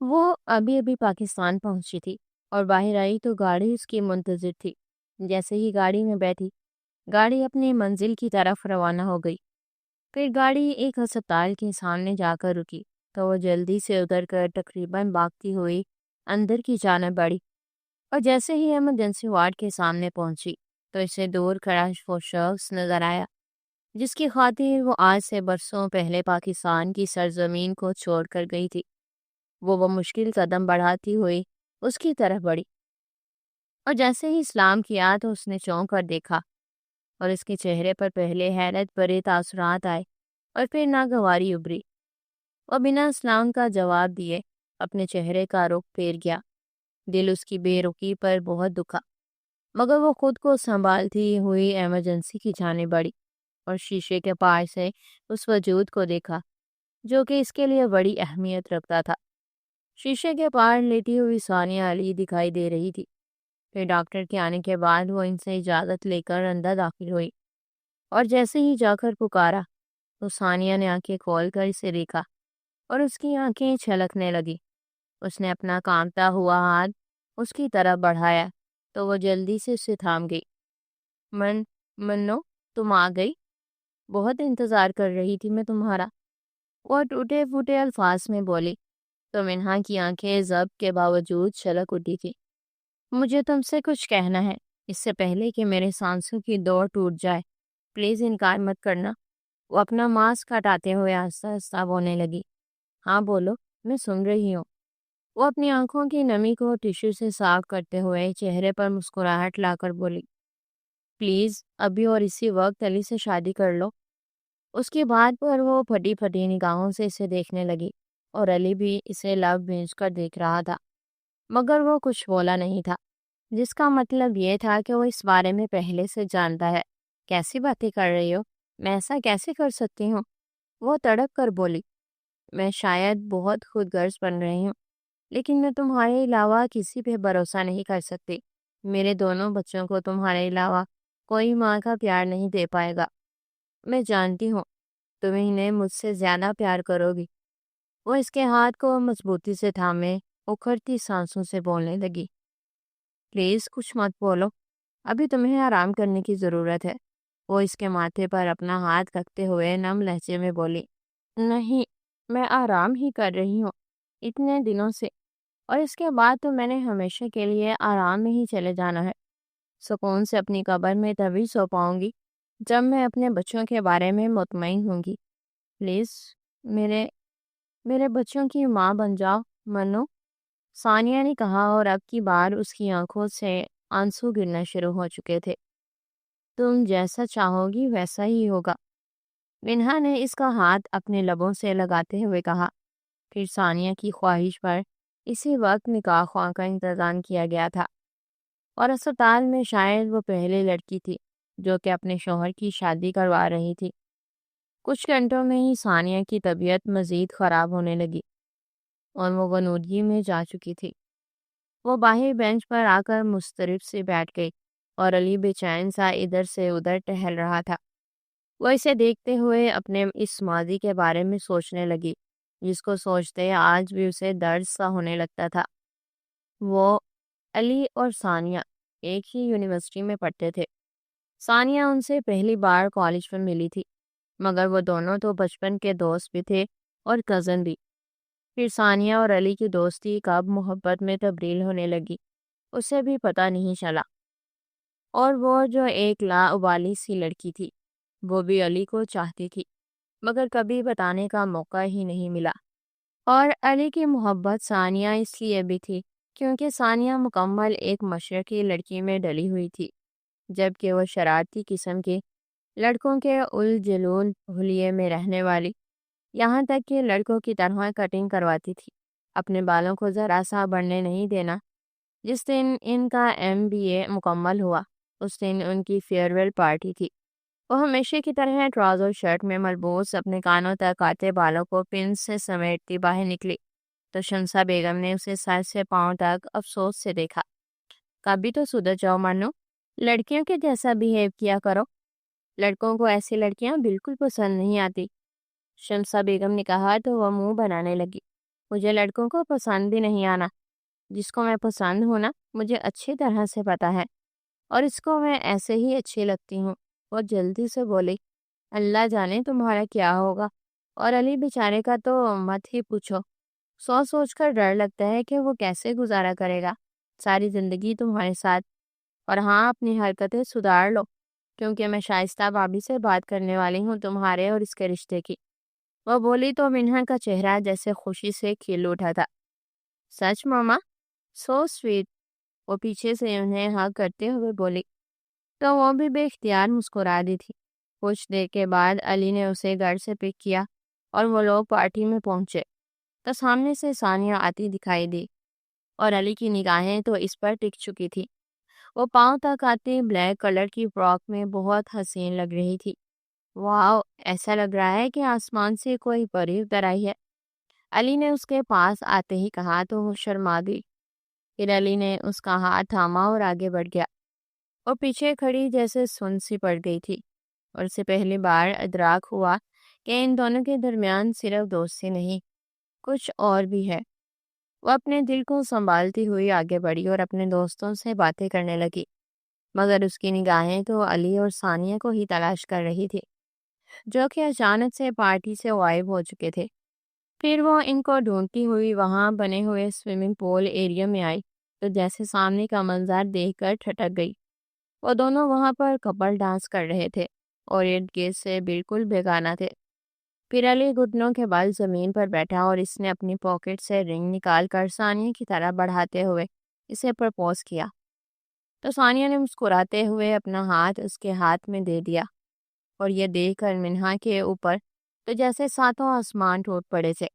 وہ ابھی ابھی پاکستان پہنچی تھی اور باہر آئی تو گاڑی اس کی منتظر تھی۔ جیسے ہی گاڑی میں بیٹھی، گاڑی اپنی منزل کی طرف روانہ ہو گئی۔ پھر گاڑی ایک ہسپتال کے سامنے جا کر رکی تو وہ جلدی سے اتر کر تقریباً بھاگتی ہوئی اندر کی جانب بڑھی، اور جیسے ہی ایمرجنسی وارڈ کے سامنے پہنچی تو اسے دور کھڑا وہ شخص نظر آیا جس کی خاطر وہ آج سے برسوں پہلے پاکستان کی سرزمین کو چھوڑ کر گئی تھی۔ وہ مشکل قدم بڑھاتی ہوئی اس کی طرف بڑھی، اور جیسے ہی سلام کیا تو اس نے چونک کر دیکھا، اور اس کے چہرے پر پہلے حیرت بھرے تاثرات آئے اور پھر ناگواری ابھری۔ وہ بنا سلام کا جواب دیے اپنے چہرے کا رخ پھیر گیا۔ دل اس کی بے رخی پر بہت دکھا، مگر وہ خود کو سنبھالتی ہوئی ایمرجنسی کی جانب بڑھی اور شیشے کے پار سے اس وجود کو دیکھا جو کہ اس کے لیے بڑی اہمیت رکھتا تھا۔ شیشے کے پار لیٹی ہوئی ثانیہ علی دکھائی دے رہی تھی۔ پھر ڈاکٹر کے آنے کے بعد وہ ان سے اجازت لے کر اندر داخل ہوئی، اور جیسے ہی جا کر پکارا تو ثانیہ نے آنکھیں کھول کر اسے دیکھا اور اس کی آنکھیں چھلکنے لگی۔ اس نے اپنا کانپتا ہوا ہاتھ اس کی طرف بڑھایا تو وہ جلدی سے اسے تھام گئی۔ منو، تم آ گئی؟ بہت انتظار کر رہی تھی میں تمہارا، وہ ٹوٹے پھوٹے الفاظ میں بولی تو منہا کی آنکھیں ضبط کے باوجود چھلک اٹھی تھی۔ مجھے تم سے کچھ کہنا ہے، اس سے پہلے کہ میرے سانسوں کی دوڑ ٹوٹ جائے، پلیز انکار مت کرنا۔ وہ اپنا ماسک ہٹاتے ہوئے آہستہ آہستہ بولنے لگی۔ ہاں بولو، میں سن رہی ہوں۔ وہ اپنی آنکھوں کی نمی کو ٹشو سے صاف کرتے ہوئے چہرے پر مسکراہٹ لا کر بولی، پلیز ابھی اور اسی وقت علی سے شادی کر لو۔ اس کی بات پر وہ پھٹی پھٹی نگاہوں سے اسے دیکھنے لگی، اور علی بھی اسے لب بھیج کر دیکھ رہا تھا، مگر وہ کچھ بولا نہیں تھا، جس کا مطلب یہ تھا کہ وہ اس بارے میں پہلے سے جانتا ہے۔ کیسی باتیں کر رہی ہو؟ میں ایسا کیسے کر سکتی ہوں؟ وہ تڑپ کر بولی، میں شاید بہت خود غرض بن رہی ہوں، لیکن میں تمہارے علاوہ کسی پہ بھروسہ نہیں کر سکتی۔ میرے دونوں بچوں کو تمہارے علاوہ کوئی ماں کا پیار نہیں دے پائے گا۔ میں جانتی ہوں تم انہیں مجھ سے زیادہ پیار کرو گی۔ وہ اس کے ہاتھ کو مضبوطی سے تھامے اکھڑتی سانسوں سے بولنے لگی، پلیز کچھ مت بولو، ابھی تمہیں آرام کرنے کی ضرورت ہے۔ وہ اس کے ماتھے پر اپنا ہاتھ رکھتے ہوئے نم لہجے میں بولی، نہیں، میں آرام ہی کر رہی ہوں اتنے دنوں سے، اور اس کے بعد تو میں نے ہمیشہ کے لیے آرام میں ہی چلے جانا ہے۔ سکون سے اپنی قبر میں تبھی سو پاؤں گی جب میں اپنے بچوں کے بارے میں مطمئن ہوں گی۔ پلیز میرے بچوں کی ماں بن جاؤ منو، ثانیہ نے کہا، اور اب کی بار اس کی آنکھوں سے آنسو گرنا شروع ہو چکے تھے۔ تم جیسا چاہو گی ویسا ہی ہوگا، منہا نے اس کا ہاتھ اپنے لبوں سے لگاتے ہوئے کہا۔ پھر ثانیہ کی خواہش پر اسی وقت نکاح خواہ کا انتظام کیا گیا تھا، اور اسپتال میں شاید وہ پہلی لڑکی تھی جو کہ اپنے شوہر کی شادی کروا رہی تھی۔ کچھ گھنٹوں میں ہی ثانیہ کی طبیعت مزید خراب ہونے لگی اور وہ غنودگی میں جا چکی تھی۔ وہ باہر بینچ پر آ کر مضطرب سے بیٹھ گئی، اور علی بے چین سا ادھر سے ادھر ٹہل رہا تھا۔ وہ اسے دیکھتے ہوئے اپنے اس ماضی کے بارے میں سوچنے لگی جس کو سوچتے آج بھی اسے درد سا ہونے لگتا تھا۔ وہ علی اور ثانیہ ایک ہی یونیورسٹی میں پڑھتے تھے۔ ثانیہ ان سے پہلی بار کالج میں ملی تھی، مگر وہ دونوں تو بچپن کے دوست بھی تھے اور کزن بھی۔ پھر ثانیہ اور علی کی دوستی کب محبت میں تبدیل ہونے لگی اسے بھی پتہ نہیں چلا، اور وہ جو ایک لاابالی سی لڑکی تھی وہ بھی علی کو چاہتی تھی، مگر کبھی بتانے کا موقع ہی نہیں ملا۔ اور علی کی محبت ثانیہ اس لیے بھی تھی کیونکہ ثانیہ مکمل ایک مشرقی لڑکی میں ڈلی ہوئی تھی، جبکہ وہ شرارتی قسم کے لڑکوں کے الجلول حلیے میں رہنے والی، یہاں تک کہ لڑکوں کی طرح کٹنگ کرواتی تھی، اپنے بالوں کو ذرا سا بڑھنے نہیں دینا۔ جس دن ان کا MBA مکمل ہوا اس دن ان کی فیئر ویل پارٹی تھی۔ وہ ہمیشہ کی طرح ٹراؤزر شرٹ میں ملبوس اپنے کانوں تک آتے بالوں کو پن سے سمیٹتی باہر نکلی تو شمسہ بیگم نے اسے سر سے پاؤں تک افسوس سے دیکھا۔ کبھی تو سدھر جاؤ مانو، لڑکیوں کے جیسا بیہیو کیا کرو، لڑکوں کو ایسی لڑکیاں بالکل پسند نہیں آتی، شمسہ بیگم نے کہا تو وہ منہ بنانے لگی۔ مجھے لڑکوں کو پسند بھی نہیں آنا۔ جس کو میں پسند ہوں نا مجھے اچھی طرح سے پتا ہے، اور اس کو میں ایسے ہی اچھی لگتی ہوں۔ وہ جلدی سے بولی، اللہ جانے تمہارا کیا ہوگا، اور علی بیچارے کا تو مت ہی پوچھو۔ سوچ سوچ کر ڈر لگتا ہے کہ وہ کیسے گزارا کرے گا ساری زندگی تمہارے ساتھ۔ اور ہاں، اپنی حرکتیں سدھار لو، کیونکہ میں شائستہ بھابھی سے بات کرنے والی ہوں تمہارے اور اس کے رشتے کی۔ وہ بولی تو منہا کا چہرہ جیسے خوشی سے کھل اٹھا تھا۔ سچ ماما؟ So sweet. وہ پیچھے سے انہیں ہگ کرتے ہوئے بولی، تو وہ بھی بے اختیار مسکرا دی تھی۔ کچھ دیر کے بعد علی نے اسے گھر سے پک کیا اور وہ لوگ پارٹی میں پہنچے تو سامنے سے ثانیہ آتی دکھائی دی، اور علی کی نگاہیں تو اس پر ٹک چکی تھی۔ وہ پاؤں تک آتی بلیک کلر کی فراک میں بہت حسین لگ رہی تھی۔ واو، ایسا لگ رہا ہے کہ آسمان سے کوئی پری اتر آئی ہے، علی نے اس کے پاس آتے ہی کہا تو وہ شرما گئی۔ پھر علی نے اس کا ہاتھ تھاما اور آگے بڑھ گیا۔ وہ پیچھے کھڑی جیسے سن سی پڑ گئی تھی، اور اسے پہلی بار ادراک ہوا کہ ان دونوں کے درمیان صرف دوستی نہیں، کچھ اور بھی ہے۔ وہ اپنے دل کو سنبھالتی ہوئی آگے بڑھی اور اپنے دوستوں سے باتیں کرنے لگی، مگر اس کی نگاہیں تو علی اور ثانیہ کو ہی تلاش کر رہی تھی، جو کہ اچانک سے پارٹی سے غائب ہو چکے تھے۔ پھر وہ ان کو ڈھونڈتی ہوئی وہاں بنے ہوئے سوئمنگ پول ایریا میں آئی تو جیسے سامنے کا منظر دیکھ کر ٹھٹک گئی۔ وہ دونوں وہاں پر کپل ڈانس کر رہے تھے اور ارد گرد سے بالکل بیگانہ تھے۔ پھر علی گھٹنوں کے بل زمین پر بیٹھا اور اس نے اپنی پاکٹ سے رنگ نکال کر ثانیہ کی طرح بڑھاتے ہوئے اسے پرپوز کیا، تو ثانیہ نے مسکراتے ہوئے اپنا ہاتھ اس کے ہاتھ میں دے دیا، اور یہ دیکھ کر منہا کے اوپر تو جیسے ساتوں آسمان ٹوٹ پڑے تھے۔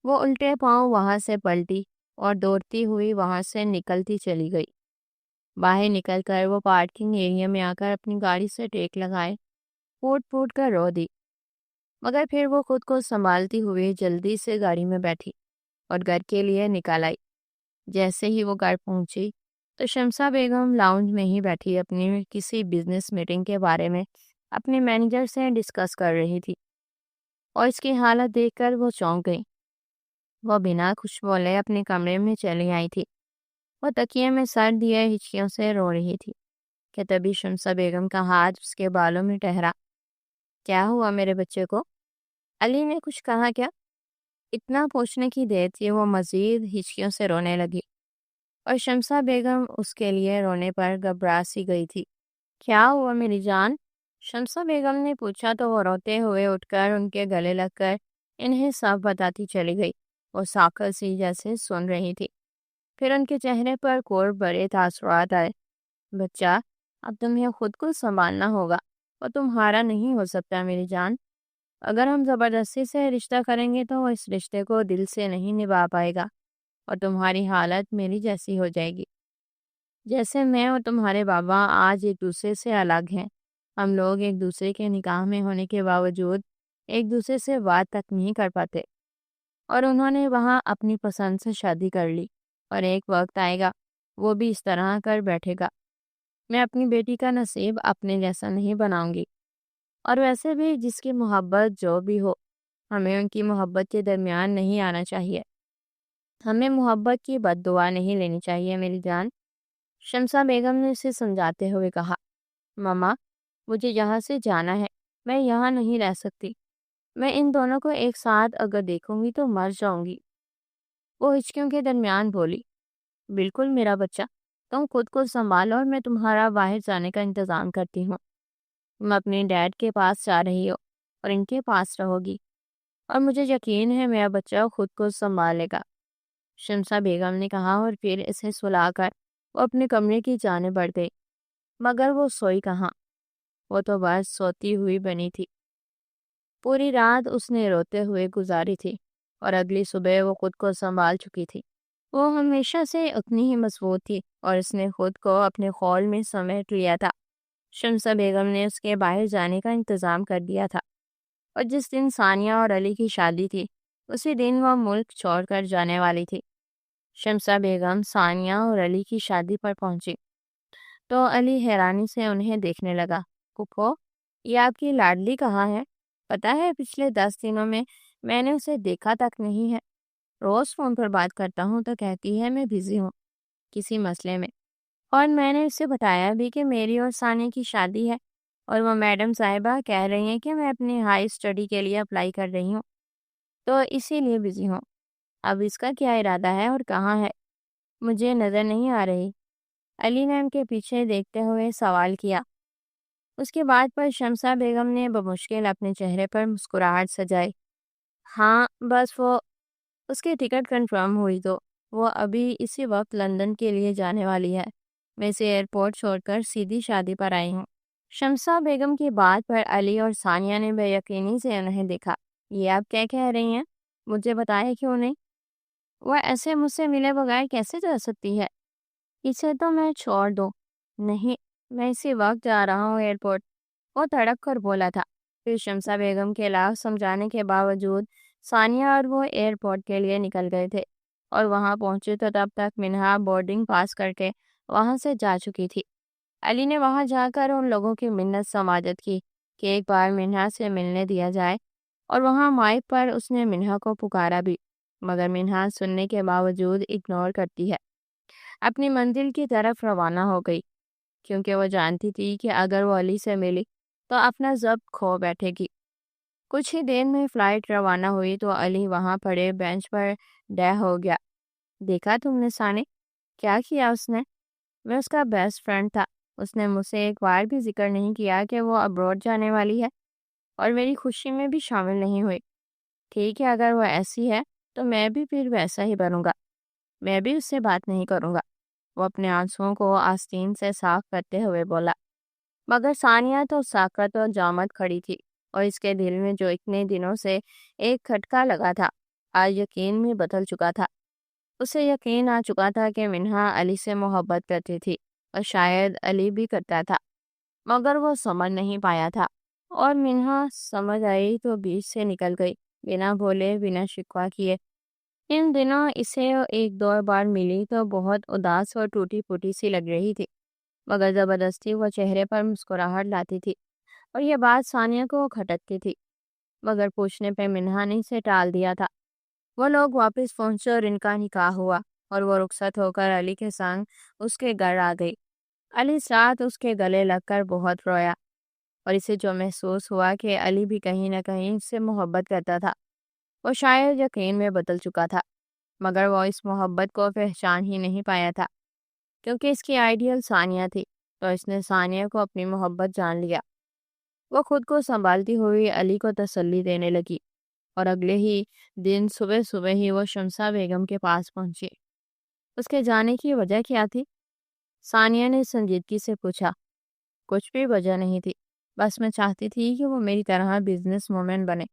وہ الٹے پاؤں وہاں سے پلٹی اور دوڑتی ہوئی وہاں سے نکلتی چلی گئی۔ باہر نکل کر وہ پارکنگ ایریا میں آ کر اپنی گاڑی سے ٹیک لگائے پھوٹ پھوٹ کر رو دی، مگر پھر وہ خود کو سنبھالتی ہوئی جلدی سے گاڑی میں بیٹھی اور گھر کے لیے نکل آئی۔ جیسے ہی وہ گھر پہنچی تو شمسہ بیگم لاؤنج میں ہی بیٹھی اپنی کسی بزنس میٹنگ کے بارے میں اپنے مینیجر سے ڈسکس کر رہی تھی، اور اس کی حالت دیکھ کر وہ چونک گئی۔ وہ بنا کچھ بولے اپنے کمرے میں چلی آئی تھی۔ وہ تکیے میں سر دیے ہچکیوں سے رو رہی تھی کہ تبھی شمسہ بیگم کا ہاتھ اس کے بالوں میں ٹہرا۔ کیا ہوا میرے بچے کو؟ علی نے کچھ کہا کیا؟ اتنا پوچھنے کی دیر تھی وہ مزید ہچکیوں سے رونے لگی، اور شمسہ بیگم اس کے لیے رونے پر گھبرا سی گئی تھی۔ کیا ہوا میری جان؟ شمسہ بیگم نے پوچھا تو وہ روتے ہوئے اٹھ کر ان کے گلے لگ کر انہیں سب بتاتی چلی گئی۔ وہ ساکل سی جیسے سن رہی تھی، پھر ان کے چہرے پر اور بڑے تاثرات آئے۔ بچہ، اب تمہیں خود کو سنبھالنا ہوگا، وہ تمہارا نہیں ہو سکتا میری جان۔ اگر ہم زبردستی سے رشتہ کریں گے تو وہ اس رشتے کو دل سے نہیں نبھا پائے گا، اور تمہاری حالت میری جیسی ہو جائے گی۔ جیسے میں اور تمہارے بابا آج ایک دوسرے سے الگ ہیں، ہم لوگ ایک دوسرے کے نکاح میں ہونے کے باوجود ایک دوسرے سے بات تک نہیں کر پاتے، اور انہوں نے وہاں اپنی پسند سے شادی کر لی، اور ایک وقت آئے گا وہ بھی اس طرح کر بیٹھے گا۔ میں اپنی بیٹی کا نصیب اپنے جیسا نہیں بناؤں گی، اور ویسے بھی جس کی محبت جو بھی ہو، ہمیں ان کی محبت کے درمیان نہیں آنا چاہیے۔ ہمیں محبت کی بد دعا نہیں لینی چاہیے میری جان، شمسہ بیگم نے اسے سمجھاتے ہوئے کہا۔ ماما، مجھے یہاں سے جانا ہے، میں یہاں نہیں رہ سکتی۔ میں ان دونوں کو ایک ساتھ اگر دیکھوں گی تو مر جاؤں گی، وہ ہچکیوں کے درمیان بولی۔ بالکل میرا بچہ، تم خود کو سنبھالو اور میں تمہارا باہر جانے کا انتظام کرتی ہوں۔ تم اپنے ڈیڈ کے پاس جا رہی ہو اور ان کے پاس رہو گی، اور مجھے یقین ہے میرا بچہ خود کو سنبھالے گا، شمسہ بیگم نے کہا، اور پھر اسے سلا کر وہ اپنے کمرے کی جانب بڑھ گئی۔ مگر وہ سوئی کہاں، وہ تو بس سوتی ہوئی بنی تھی۔ پوری رات اس نے روتے ہوئے گزاری تھی، اور اگلی صبح وہ خود کو سنبھال چکی تھی۔ وہ ہمیشہ سے اتنی ہی مضبوط تھی، اور اس نے خود کو اپنے خول میں سمیٹ لیا تھا۔ شمسہ بیگم نے اس کے باہر جانے کا انتظام کر دیا تھا، اور جس دن ثانیہ اور علی کی شادی تھی اسی دن وہ ملک چھوڑ کر جانے والی تھی۔ شمسہ بیگم ثانیہ اور علی کی شادی پر پہنچی تو علی حیرانی سے انہیں دیکھنے لگا۔ پھوپھو، یہ آپ کی لاڈلی کہاں ہے؟ پتہ ہے پچھلے 10 دنوں میں نے اسے دیکھا تک نہیں ہے۔ روز فون پر بات کرتا ہوں تو کہتی ہے میں بزی ہوں کسی مسئلے میں، اور میں نے اسے بتایا بھی کہ میری اور ثانیہ کی شادی ہے، اور وہ میڈم صاحبہ کہہ رہی ہیں کہ میں اپنی ہائی اسٹڈی کے لیے اپلائی کر رہی ہوں تو اسی لیے بزی ہوں۔ اب اس کا کیا ارادہ ہے اور کہاں ہے مجھے نظر نہیں آ رہی، علی نے ان کے پیچھے دیکھتے ہوئے سوال کیا۔ اس کے بعد پر شمسہ بیگم نے بمشکل اپنے چہرے پر مسکراہٹ سجائی۔ ہاں بس وہ اس کی ٹکٹ کنفرم ہوئی تو وہ ابھی اسی وقت لندن کے لیے جانے والی ہے، میں اسے ایئرپورٹ چھوڑ کر سیدھی شادی پر آئی ہوں۔ شمسہ بیگم کی بات پر علی اور ثانیہ نے بے یقینی سے انہیں دیکھا۔ یہ آپ کیا کہہ رہی ہیں؟ مجھے بتائے کیوں نہیں؟ وہ ایسے مجھ سے ملے بغیر کیسے جا سکتی ہے؟ اسے تو میں چھوڑ دوں۔ نہیں، میں اسی وقت جا رہا ہوں ایئرپورٹ، وہ تڑپ کر بولا تھا۔ پھر شمسہ بیگم کے لاکھ سمجھانے کے باوجود ثانیہ اور وہ ایئرپورٹ کے لیے نکل گئے تھے، اور وہاں پہنچے تو تب تک منہا بورڈنگ پاس کر کے وہاں سے جا چکی تھی۔ علی نے وہاں جا کر ان لوگوں کی منت سماجت کی کہ ایک بار منہا سے ملنے دیا جائے، اور وہاں مائک پر اس نے منہا کو پکارا بھی، مگر منہا سننے کے باوجود اگنور کرتی ہے، اپنی منزل کی طرف روانہ ہو گئی، کیونکہ وہ جانتی تھی کہ اگر وہ علی سے ملی تو اپنا ضبط کھو بیٹھے گی۔ کچھ ہی دیر میں فلائٹ روانہ ہوئی تو علی وہاں پڑے بینچ پر ڈہ ہو گیا۔ دیکھا تم نے ثانی، کیا کیا اس نے؟ وہ اس کا بیسٹ فرینڈ تھا، اس نے مجھ سے ایک بار بھی ذکر نہیں کیا کہ وہ ابروڈ جانے والی ہے، اور میری خوشی میں بھی شامل نہیں ہوئی۔ ٹھیک ہے، اگر وہ ایسی ہے تو میں بھی پھر ویسا ہی بنوں گا، میں بھی اس سے بات نہیں کروں گا، وہ اپنے آنسوؤں کو آستین سے صاف کرتے ہوئے بولا۔ مگر ثانیہ تو ساکت اور جامد کھڑی تھی، اور اس کے دل میں جو اتنے دنوں سے ایک کھٹکا لگا تھا آج یقین میں بدل چکا تھا۔ اسے یقین آ چکا تھا کہ منہا علی سے محبت کرتی تھی، اور شاید علی بھی کرتا تھا، مگر وہ سمجھ نہیں پایا تھا، اور منہا سمجھ آئی تو بیچ سے نکل گئی، بنا بولے بنا شکوہ کیے۔ ان دنوں اسے ایک دو بار ملی تو بہت اداس اور ٹوٹی پھوٹی سی لگ رہی تھی، مگر زبردستی وہ چہرے پر مسکراہٹ لاتی تھی، اور یہ بات ثانیہ کو کھٹکتی تھی، مگر پوچھنے پہ منہا نے اسے ٹال دیا تھا۔ وہ لوگ واپس پہنچے اور ان کا نکاح ہوا، اور وہ رخصت ہو کر علی کے سنگ اس کے گھر آ گئی۔ علی اس رات اس کے گلے لگ کر بہت رویا، اور اسے جو محسوس ہوا کہ علی بھی کہیں نہ کہیں اس سے محبت کرتا تھا، وہ شاید یقین میں بدل چکا تھا، مگر وہ اس محبت کو پہچان ہی نہیں پایا تھا، کیونکہ اس کی آئیڈیل ثانیہ تھی، تو اس نے ثانیہ کو اپنی محبت جان لیا۔ وہ خود کو سنبھالتی ہوئی علی کو تسلی دینے لگی، اور اگلے ہی دن صبح صبح ہی وہ شمسہ بیگم کے پاس پہنچی۔ اس کے جانے کی وجہ کیا تھی؟ ثانیہ نے سنجیدگی سے پوچھا۔ کچھ بھی وجہ نہیں تھی، بس میں چاہتی تھی کہ وہ میری طرح بزنس وومن بنے،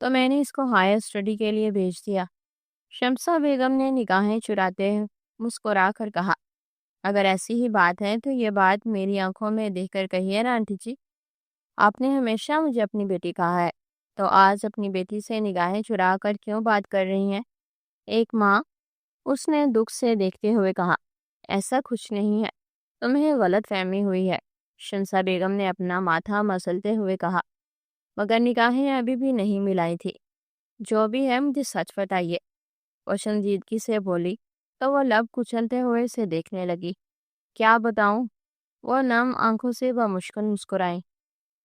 تو میں نے اس کو ہائر اسٹڈی کے لیے بھیج دیا۔ شمسہ بیگم نے نگاہیں چراتے مسکرا کر کہا۔ اگر ایسی ہی بات ہے تو یہ بات میری آنکھوں میں دیکھ کر کہیے نا آنٹی جی، آپ نے ہمیشہ مجھے اپنی بیٹی کہا ہے، تو آج اپنی بیٹی سے نگاہیں چرا کر کیوں بات کر رہی ہیں؟ ایک ماں، اس نے دکھ سے دیکھتے ہوئے کہا۔ ایسا کچھ نہیں ہے، تمہیں غلط فہمی ہوئی ہے، شمسہ بیگم نے اپنا ماتھا مسلتے ہوئے کہا، مگر نگاہیں ابھی بھی نہیں ملائی تھی۔ جو بھی ہے مجھے سچ بتائیے، وہ سنجیدگی سے بولی، تو وہ لب کچلتے ہوئے اسے دیکھنے لگی۔ کیا بتاؤں؟ وہ نم آنکھوں سے بمشکل مسکرائی۔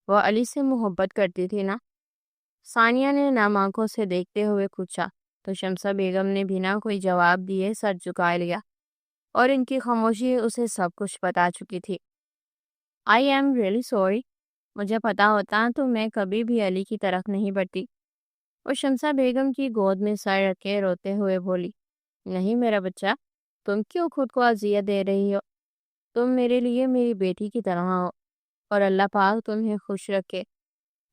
وہ علی سے محبت کرتی تھی نا؟ ثانیہ نے نم آنکھوں سے دیکھتے ہوئے پوچھا، تو شمسہ بیگم نے بنا کوئی جواب دیے سر جھکا لیا، اور ان کی خاموشی اسے سب کچھ بتا چکی تھی۔ آئی ایم ریئلی سوری، مجھے پتا ہوتا تو میں کبھی بھی علی کی طرف نہیں بڑھتی۔ وہ شمسہ بیگم کی گود میں سر رکھے روتے ہوئے بولی، نہیں میرا بچہ، تم کیوں خود کو اذیت دے رہی ہو؟ تم میرے لیے میری بیٹی کی طرح ہو، اور اللہ پاک تمہیں خوش رکھے،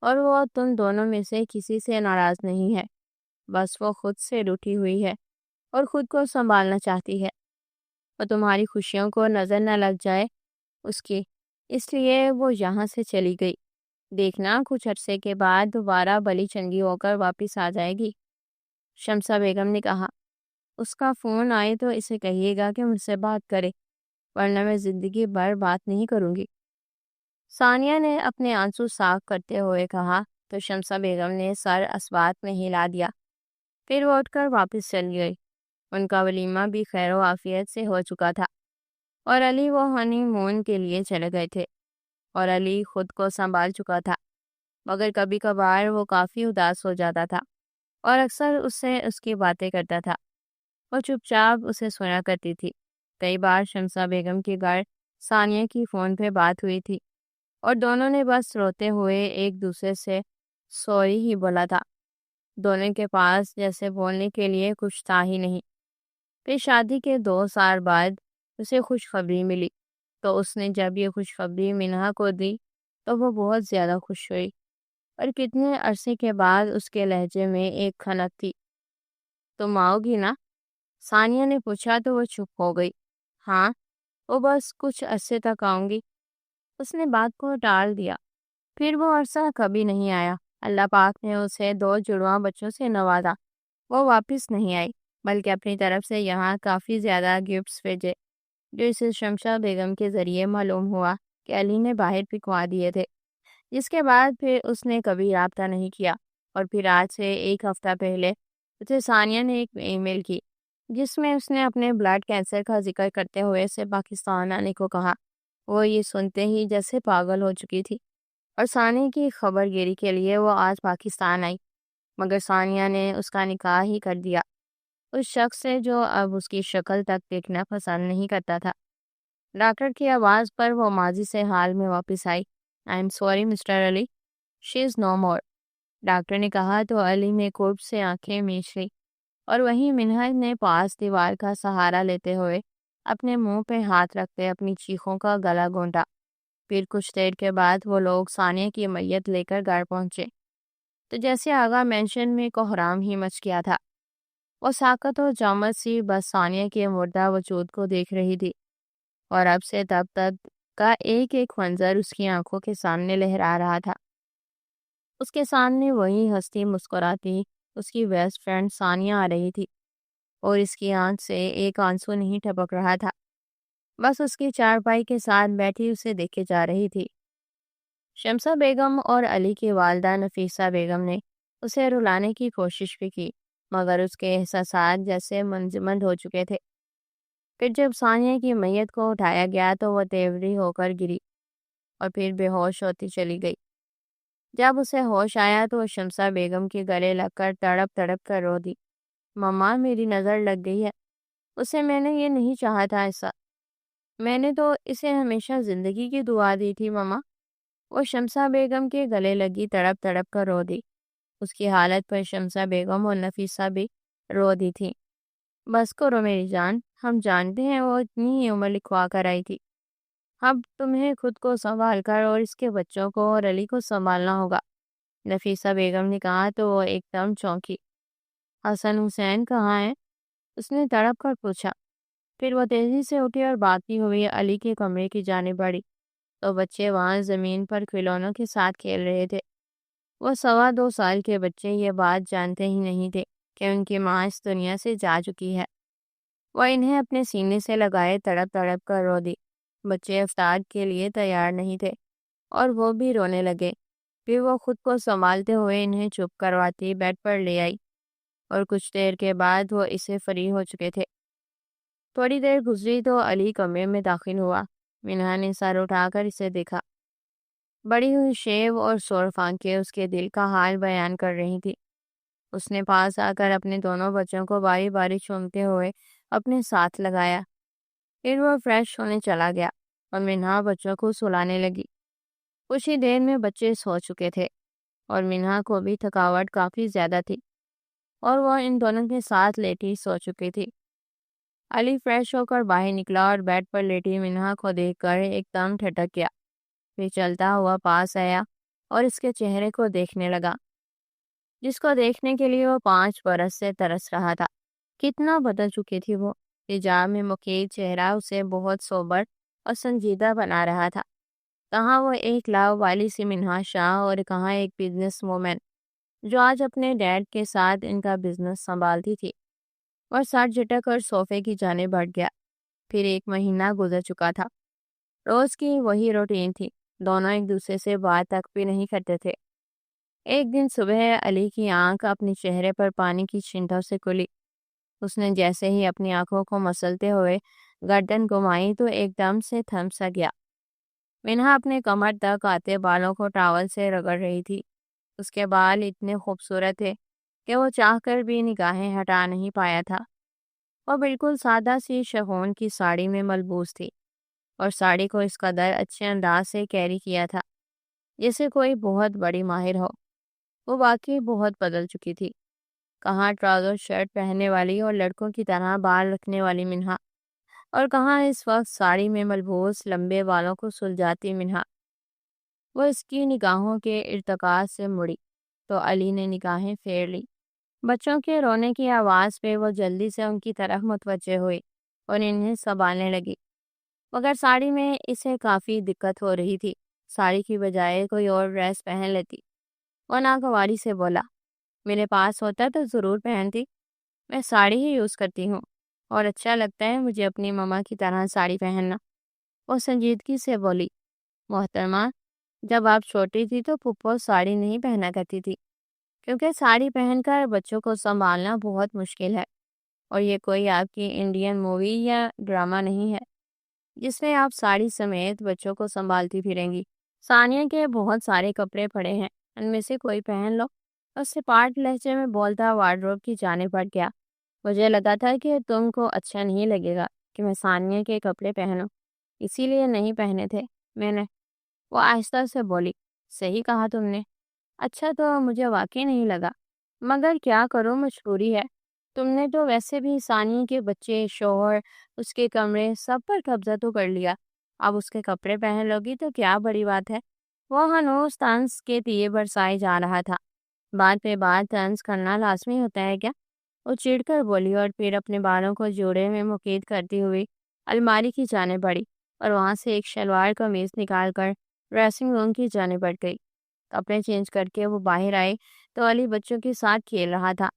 اور وہ تم دونوں میں سے کسی سے ناراض نہیں ہے، بس وہ خود سے روٹھی ہوئی ہے اور خود کو سنبھالنا چاہتی ہے، اور تمہاری خوشیوں کو نظر نہ لگ جائے اس کی، اس لیے وہ یہاں سے چلی گئی۔ دیکھنا کچھ عرصے کے بعد دوبارہ بلی چنگی ہو کر واپس آ جائے گی۔ شمسہ بیگم نے کہا، اس کا فون آئے تو اسے کہیے گا کہ مجھ سے بات کرے، ورنہ میں زندگی بھر بات نہیں کروں گی۔ ثانیہ نے اپنے آنسو صاف کرتے ہوئے کہا، تو شمسہ بیگم نے سر اسبات میں ہلا دیا۔ پھر وہ اٹھ کر واپس چل گئی۔ ان کا ولیمہ بھی خیر و عافیت سے ہو چکا تھا اور علی وہ ہنی مون کے لیے چلے گئے تھے، اور علی خود کو سنبھال چکا تھا، مگر کبھی کبھار وہ کافی اداس ہو جاتا تھا اور اکثر اس سے اس کی باتیں کرتا تھا۔ وہ چپ چاپ اسے سنا کرتی تھی۔ کئی بار شمسہ بیگم کے گھر ثانیہ کی فون پہ بات ہوئی تھی اور دونوں نے بس روتے ہوئے ایک دوسرے سے سوری ہی بولا تھا۔ دونوں کے پاس جیسے بولنے کے لیے کچھ تھا ہی نہیں۔ پھر شادی کے 2 سال بعد اسے خوشخبری ملی، تو اس نے جب یہ خوشخبری منہا کو دی تو وہ بہت زیادہ خوش ہوئی، اور کتنے عرصے کے بعد اس کے لہجے میں ایک کھنک تھی۔ تم آؤ گی نا؟ ثانیہ نے پوچھا تو وہ چپ ہو گئی۔ ہاں، وہ بس کچھ عرصے تک آؤں گی۔ اس نے بات کو ٹال دیا۔ پھر وہ عرصہ کبھی نہیں آیا۔ اللہ پاک نے اسے 2 جڑواں بچوں سے نوازا۔ وہ واپس نہیں آئی، بلکہ اپنی طرف سے یہاں کافی زیادہ گفٹس بھیجے، جو اسے شمشا بیگم کے ذریعے معلوم ہوا کہ علی نے باہر پھنکوا دیے تھے، جس کے بعد پھر اس نے کبھی رابطہ نہیں کیا۔ اور پھر آج سے 1 ہفتہ پہلے اسے ثانیہ نے ایک ای میل کی، جس میں اس نے اپنے بلڈ کینسر کا ذکر کرتے ہوئے اسے پاکستان آنے کو کہا۔ وہ یہ سنتے ہی جیسے پاگل ہو چکی تھی، اور ثانیہ کی خبر گیری کے لیے وہ آج پاکستان آئی، مگر ثانیہ نے اس کا نکاح ہی کر دیا، اس شخص سے جو اب اس کی شکل تک دیکھنا پسند نہیں کرتا تھا۔ ڈاکٹر کی آواز پر وہ ماضی سے حال میں واپس آئی۔ I am sorry mister Ali, she is no more, doctor نے کہا تو علی نے قرب سے آنکھیں میچ لی، اور وہیں منہا نے پاس دیوار کا سہارا لیتے ہوئے اپنے منہ پہ ہاتھ رکھتے اپنی چیخوں کا گلا گھونٹا۔ پھر کچھ دیر کے بعد وہ لوگ ثانیہ کی میت لے کر گھر پہنچے، تو جیسے آغا مینشن میں کوحرام ہی مچ گیا تھا۔ وہ ساکت و جامد سی بس ثانیہ کے مردہ وجود کو دیکھ رہی تھی، اور اب سے تب تک کا ایک ایک منظر اس کی آنکھوں کے سامنے لہرا رہا تھا۔ اس کے سامنے وہی ہستی مسکراتی اس کی بیسٹ فرینڈ ثانیہ آ رہی تھی، اور اس کی آنکھ سے ایک آنسو نہیں ٹپک رہا تھا، بس اس کی چارپائی کے ساتھ بیٹھی اسے دیکھے جا رہی تھی۔ شمسہ بیگم اور علی کی والدہ نفیسہ بیگم نے اسے رلانے کی کوشش بھی کی، مگر اس کے احساسات جیسے منجمد ہو چکے تھے۔ پھر جب ثانیہ کی میت کو اٹھایا گیا تو وہ تیوری ہو کر گری اور پھر بے ہوش ہوتی چلی گئی۔ جب اسے ہوش آیا تو وہ شمسہ بیگم کے گلے لگ کر تڑپ تڑپ کر رو دی۔ ماما، میری نظر لگ گئی ہے، اسے میں نے یہ نہیں چاہا تھا ایسا، میں نے تو اسے ہمیشہ زندگی کی دعا دی تھی ماما۔ وہ شمسہ بیگم کے گلے لگی تڑپ تڑپ کر رو دی۔ اس کی حالت پر شمسہ بیگم اور نفیسہ بھی رو دی تھی۔ بس کرو میری جان، ہم جانتے ہیں وہ اتنی ہی عمر لکھوا کر آئی تھی، اب تمہیں خود کو سنبھال کر اور اس کے بچوں کو اور علی کو سنبھالنا ہوگا، نفیسہ بیگم نے کہا تو وہ ایک دم چونکی۔ حسن حسین کہاں ہیں؟ اس نے تڑپ کر پوچھا۔ پھر وہ تیزی سے اٹھی اور بھاگتی ہوئی علی کے کمرے کی جانب بڑھی، تو بچے وہاں زمین پر کھلونوں کے ساتھ کھیل رہے تھے۔ وہ 2.25 سال کے بچے یہ بات جانتے ہی نہیں تھے کہ ان کی ماں اس دنیا سے جا چکی ہے۔ وہ انہیں اپنے سینے سے لگائے تڑپ تڑپ کر رو دی۔ بچے افطار کے لیے تیار نہیں تھے اور وہ بھی رونے لگے۔ پھر وہ خود کو سنبھالتے ہوئے انہیں چپ کرواتی بیڈ پر لے آئی، اور کچھ دیر کے بعد وہ اسے فری ہو چکے تھے۔ تھوڑی دیر گزری تو علی کمرے میں داخل ہوا۔ منہا نے سر اٹھا کر اسے دیکھا۔ بڑی ہوئی شیو اور سرخ آنکھیں اس کے دل کا حال بیان کر رہی تھی۔ اس نے پاس آ کر اپنے دونوں بچوں کو باری باری چومتے ہوئے اپنے ساتھ لگایا۔ پھر وہ فریش ہونے چلا گیا اور منہا بچوں کو سلانے لگی۔ کچھ ہی دیر میں بچے سو چکے تھے اور منہا کو بھی تھکاوٹ کافی زیادہ تھی، اور وہ ان دونوں کے ساتھ لیٹی سو چکی تھی۔ علی فریش ہو کر باہر نکلا اور بیڈ پر لیٹی منہا کو دیکھ کر ایک دم ٹھٹک گیا۔ پھر چلتا ہوا پاس آیا اور اس کے چہرے کو دیکھنے لگا، جس کو دیکھنے کے لیے وہ 5 برس سے ترس رہا تھا۔ کتنا بدل چکی تھی وہ۔ حجاب میں مکیل چہرہ اسے بہت سوبر اور سنجیدہ بنا رہا تھا۔ کہاں وہ ایک لاؤ والی سی منہا شاہ اور کہاں ایک بزنس وومن جو آج اپنے ڈیڈ کے ساتھ ان کا بزنس سنبھالتی تھی۔ اور سر جھٹک کر صوفے کی جانب بڑھ گیا۔ پھر 1 مہینہ گزر چکا تھا۔ روز کی وہی روٹین تھی، دونوں ایک دوسرے سے بات تک بھی نہیں کرتے تھے۔ ایک دن صبح علی کی آنکھ اپنے چہرے پر پانی کی چھینٹوں سے کھلی۔ اس نے جیسے ہی اپنی آنکھوں کو مسلتے ہوئے گردن گھمائی تو ایک دم سے تھم سا گیا۔ منہا اپنے کمر تک آتے بالوں کو ٹاول سے رگڑ رہی تھی۔ اس کے بال اتنے خوبصورت تھے کہ وہ چاہ کر بھی نگاہیں ہٹا نہیں پایا تھا۔ وہ بالکل سادہ سی شفون کی ساڑی میں ملبوس تھی، اور ساڑی کو اس قدر اچھے انداز سے کیری کیا تھا جیسے کوئی بہت بڑی ماہر ہو۔ وہ واقعی بہت بدل چکی تھی۔ کہاں ٹراؤزر شرٹ پہننے والی اور لڑکوں کی طرح بال رکھنے والی منہا، اور کہاں اس وقت ساڑی میں ملبوس لمبے بالوں کو سلجھاتی منہا۔ وہ اس کی نگاہوں کے ارتکاز سے مڑی تو علی نے نگاہیں پھیر لی۔ بچوں کے رونے کی آواز پہ وہ جلدی سے ان کی طرف متوجہ ہوئی اور انہیں سنبھالنے لگی، مگر ساڑی میں اسے کافی دقت ہو رہی تھی۔ ساڑی کی بجائے کوئی اور ڈریس پہن لیتی۔ وہ ناگواری سے بولا، میرے پاس ہوتا تو ضرور پہنتی، میں ساڑی ہی یوز کرتی ہوں اور اچھا لگتا ہے مجھے اپنی ماما کی طرح ساڑی پہننا۔ وہ سنجیدگی سے بولی، محترمہ، جب آپ چھوٹی تھی تو پھپھو ساڑی نہیں پہنا کرتی تھی، کیونکہ ساڑی پہن کر بچوں کو سنبھالنا بہت مشکل ہے، اور یہ کوئی آپ کی انڈین مووی یا ڈرامہ نہیں ہے جس میں آپ ساڑی سمیت بچوں کو سنبھالتی پھریں گی۔ ثانیہ کے بہت سارے کپڑے پڑے ہیں، ان میں سے کوئی پہن لو۔ اس سے پارٹ لہجے میں بولتا وارڈروب کی جانب بڑھ گیا۔ مجھے لگا تھا کہ تم کو اچھا نہیں لگے گا کہ میں ثانیہ کے کپڑے پہنوں، اسی لیے نہیں پہنے تھے میں نے۔ وہ آہستہ سے بولی، صحیح کہا تم نے، اچھا تو مجھے واقعی نہیں لگا، مگر کیا کروں، مجبوری ہے۔ تم نے تو ویسے بھی ثانیہ کے بچے، شوہر، اس کے کمرے سب پر قبضہ تو کر لیا، اب اس کے کپڑے پہن لوگی تو کیا بڑی بات ہے۔ وہ ہنوز طنز کے دیے برسائے جا رہا تھا۔ بات پہ بات طنز کرنا لازمی ہوتا ہے کیا؟ وہ چڑ کر بولی اور پھر اپنے بالوں کو جوڑے میں مقید کرتی ہوئی الماری کی جانب بڑھی اور وہاں سے ایک شلوار قمیض نکال کر ڈریسنگ روم کی جانب بڑھ گئی۔ کپڑے چینج کر کے وہ باہر آئی تو علی بچوں کے ساتھ کھیل رہا تھا۔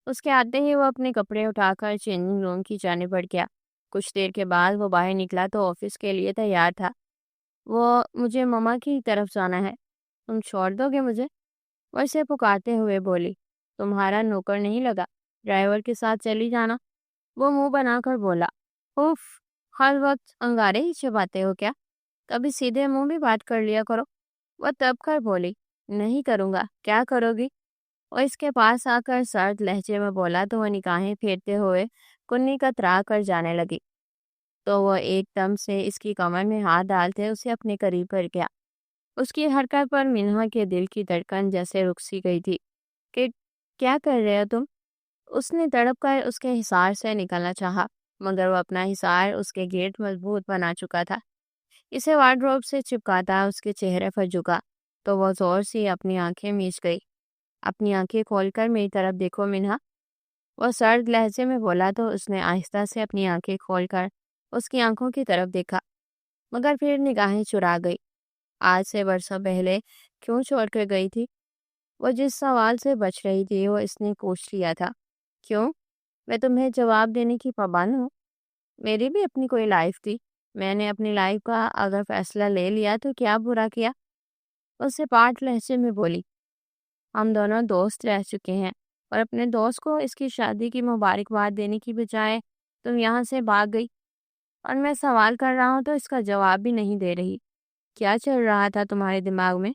اس کے آتے ہی وہ اپنے کپڑے اٹھا کر چینجنگ روم کی جانب بڑھ گیا۔ کچھ دیر کے بعد وہ باہر نکلا تو آفس کے لیے تیار تھا۔ مجھے مما کی طرف جانا ہے، تم چھوڑ دو گے مجھے؟ وہ اسے پکارتے ہوئے بولی، تمہارا نوکر نہیں لگا، ڈرائیور کے ساتھ چلی جانا۔ وہ منہ بنا کر بولا، اوف، ہر وقت انگارے ہی چباتے ہو کیا؟ کبھی سیدھے منہ بھی بات کر لیا کرو۔ وہ تب کر بولی، نہیں کروں گا، کیا کرو گی؟ وہ اس کے پاس آ کر سرد لہجے میں بولا تو وہ نگاہیں پھیرتے ہوئے کنی کترا کر جانے لگی، تو وہ ایک دم سے اس کی کمر میں ہاتھ ڈالتے اسے اپنے قریب کر گیا۔ اس کی حرکت پر منہا کے دل کی دھڑکن جیسے رک سی گئی تھی کہ کیا کر رہے ہو تم؟ اس نے تڑپ کر اس کے حصار سے نکلنا چاہا، مگر وہ اپنا حصار اس کے گرد مضبوط بنا چکا تھا۔ اسے وارڈروب سے چپکاتا اس کے چہرے پر جھکا تو وہ زور سے اپنی آنکھیں میچ گئی۔ اپنی آنکھیں کھول کر میری طرف دیکھو منہا، وہ سرد لہجے میں بولا تو اس نے آہستہ سے اپنی آنکھیں کھول کر اس کی آنکھوں کی طرف دیکھا، مگر پھر نگاہیں چرا گئی۔ آج سے برسوں پہلے کیوں چھوڑ کر گئی تھی؟ وہ جس سوال سے بچ رہی تھی وہ اس نے پوچھ لیا تھا۔ کیوں؟ میں تمہیں جواب دینے کی پابند ہوں؟ میری بھی اپنی کوئی لائف تھی، میں نے اپنی لائف کا اگر فیصلہ لے لیا تو کیا برا کیا؟ اس سے پارٹ لہجے میں بولی، ہم دونوں دوست رہ چکے ہیں، اور اپنے دوست کو اس کی شادی کی مبارکباد دینے کی بجائے تم یہاں سے بھاگ گئی، اور میں سوال کر رہا ہوں تو اس کا جواب بھی نہیں دے رہی۔ کیا چل رہا تھا تمہارے دماغ میں؟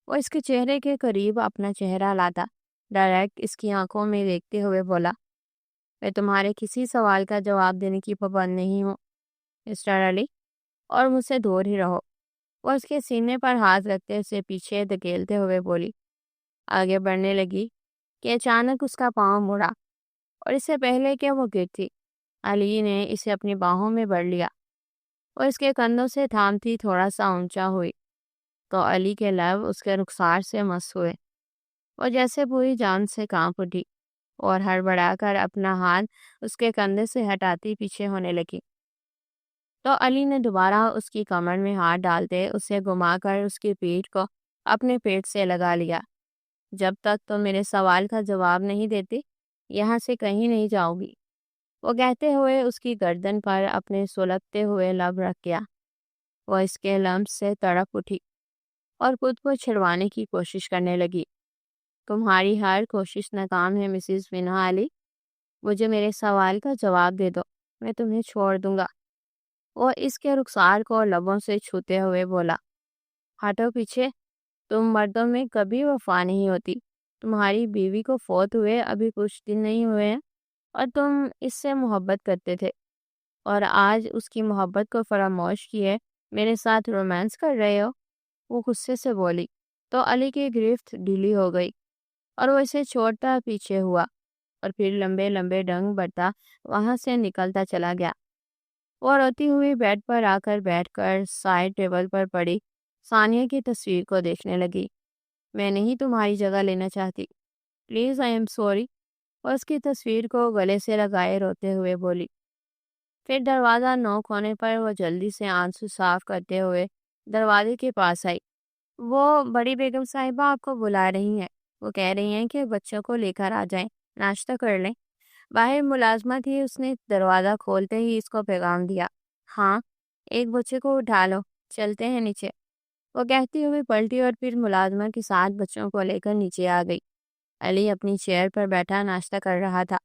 وہ اس کے چہرے کے قریب اپنا چہرہ لاتا ڈائریکٹ اس کی آنکھوں میں دیکھتے ہوئے بولا، میں تمہارے کسی سوال کا جواب دینے کی پابند نہیں ہوں مسٹر علی، اور مجھ سے دور ہی رہو۔ وہ اس کے سینے پر ہاتھ رکھتے اسے پیچھے دھکیلتے ہوئے بولی، آگے بڑھنے لگی کہ اچانک اس کا پاؤں مڑا، اور اس سے پہلے کہ وہ گرتی علی نے اسے اپنی باہوں میں بڑھ لیا۔ وہ اس کے کندھوں سے تھامتی تھوڑا سا اونچا ہوئی تو علی کے لب اس کے رخسار سے مس ہوئے۔ وہ جیسے پوری جان سے کانپ اٹھی اور ہڑبڑا کر اپنا ہاتھ اس کے کندھے سے ہٹاتی پیچھے ہونے لگی، تو علی نے دوبارہ اس کی کمر میں ہاتھ ڈالتے اسے گھما کر اس کی پیٹھ کو اپنے پیٹ سے لگا لیا۔ جب تک تو میرے سوال کا جواب نہیں دیتی یہاں سے کہیں نہیں جاؤ گی، وہ کہتے ہوئے اس کی گردن پر اپنے سلگتے ہوئے لب رکھ گیا۔ وہ اس کے لمس سے تڑپ اٹھی اور خود کو چھڑوانے کی کوشش کرنے لگی۔ تمہاری ہر کوشش ناکام ہے مسز وینہا علی۔ مجھے میرے سوال کا جواب دے دو، میں تمہیں چھوڑ دوں گا۔ وہ اس کے رخسار کو لبوں سے چھوتے ہوئے بولا، ہٹو پیچھے، تم مردوں میں کبھی وفا نہیں ہوتی۔ تمہاری بیوی کو فوت ہوئے ابھی کچھ دن نہیں ہوئے ہیں اور تم اس سے محبت کرتے تھے، اور آج اس کی محبت کو فراموش کیے میرے ساتھ رومانس کر رہے ہو۔ وہ غصے سے بولی تو علی کی گرفت ڈھیلی ہو گئی اور وہ اسے چھوڑتا پیچھے ہوا اور پھر لمبے لمبے ڈنگ بڑھتا وہاں سے نکلتا چلا گیا۔ وہ روتی ہوئی بیڈ پر آ کر بیٹھ کر سائڈ ٹیبل پر پڑی ثانیہ کی تصویر کو دیکھنے لگی۔ میں نہیں تمہاری جگہ لینا چاہتی، پلیز آئی ایم سوری۔ اور اس کی تصویر کو گلے سے لگائے روتے ہوئے بولی۔ پھر دروازہ نوک ہونے پر وہ جلدی سے آنسو صاف کرتے ہوئے دروازے کے پاس آئی۔ وہ بڑی بیگم صاحبہ آپ کو بلا رہی ہیں، وہ کہہ رہی ہیں کہ بچوں کو لے کر آ جائیں، ناشتہ کر لیں۔ باہر ملازمہ تھی، اس نے دروازہ کھولتے ہی اس کو پیغام دیا، ہاں ایک بچے کو اٹھا لو، چلتے ہیں نیچے۔ وہ کہتی ہوئی پلٹی اور پھر ملازمہ کے ساتھ بچوں کو لے کر نیچے آ گئی۔ علی اپنی چیئر پر بیٹھا ناشتہ کر رہا تھا،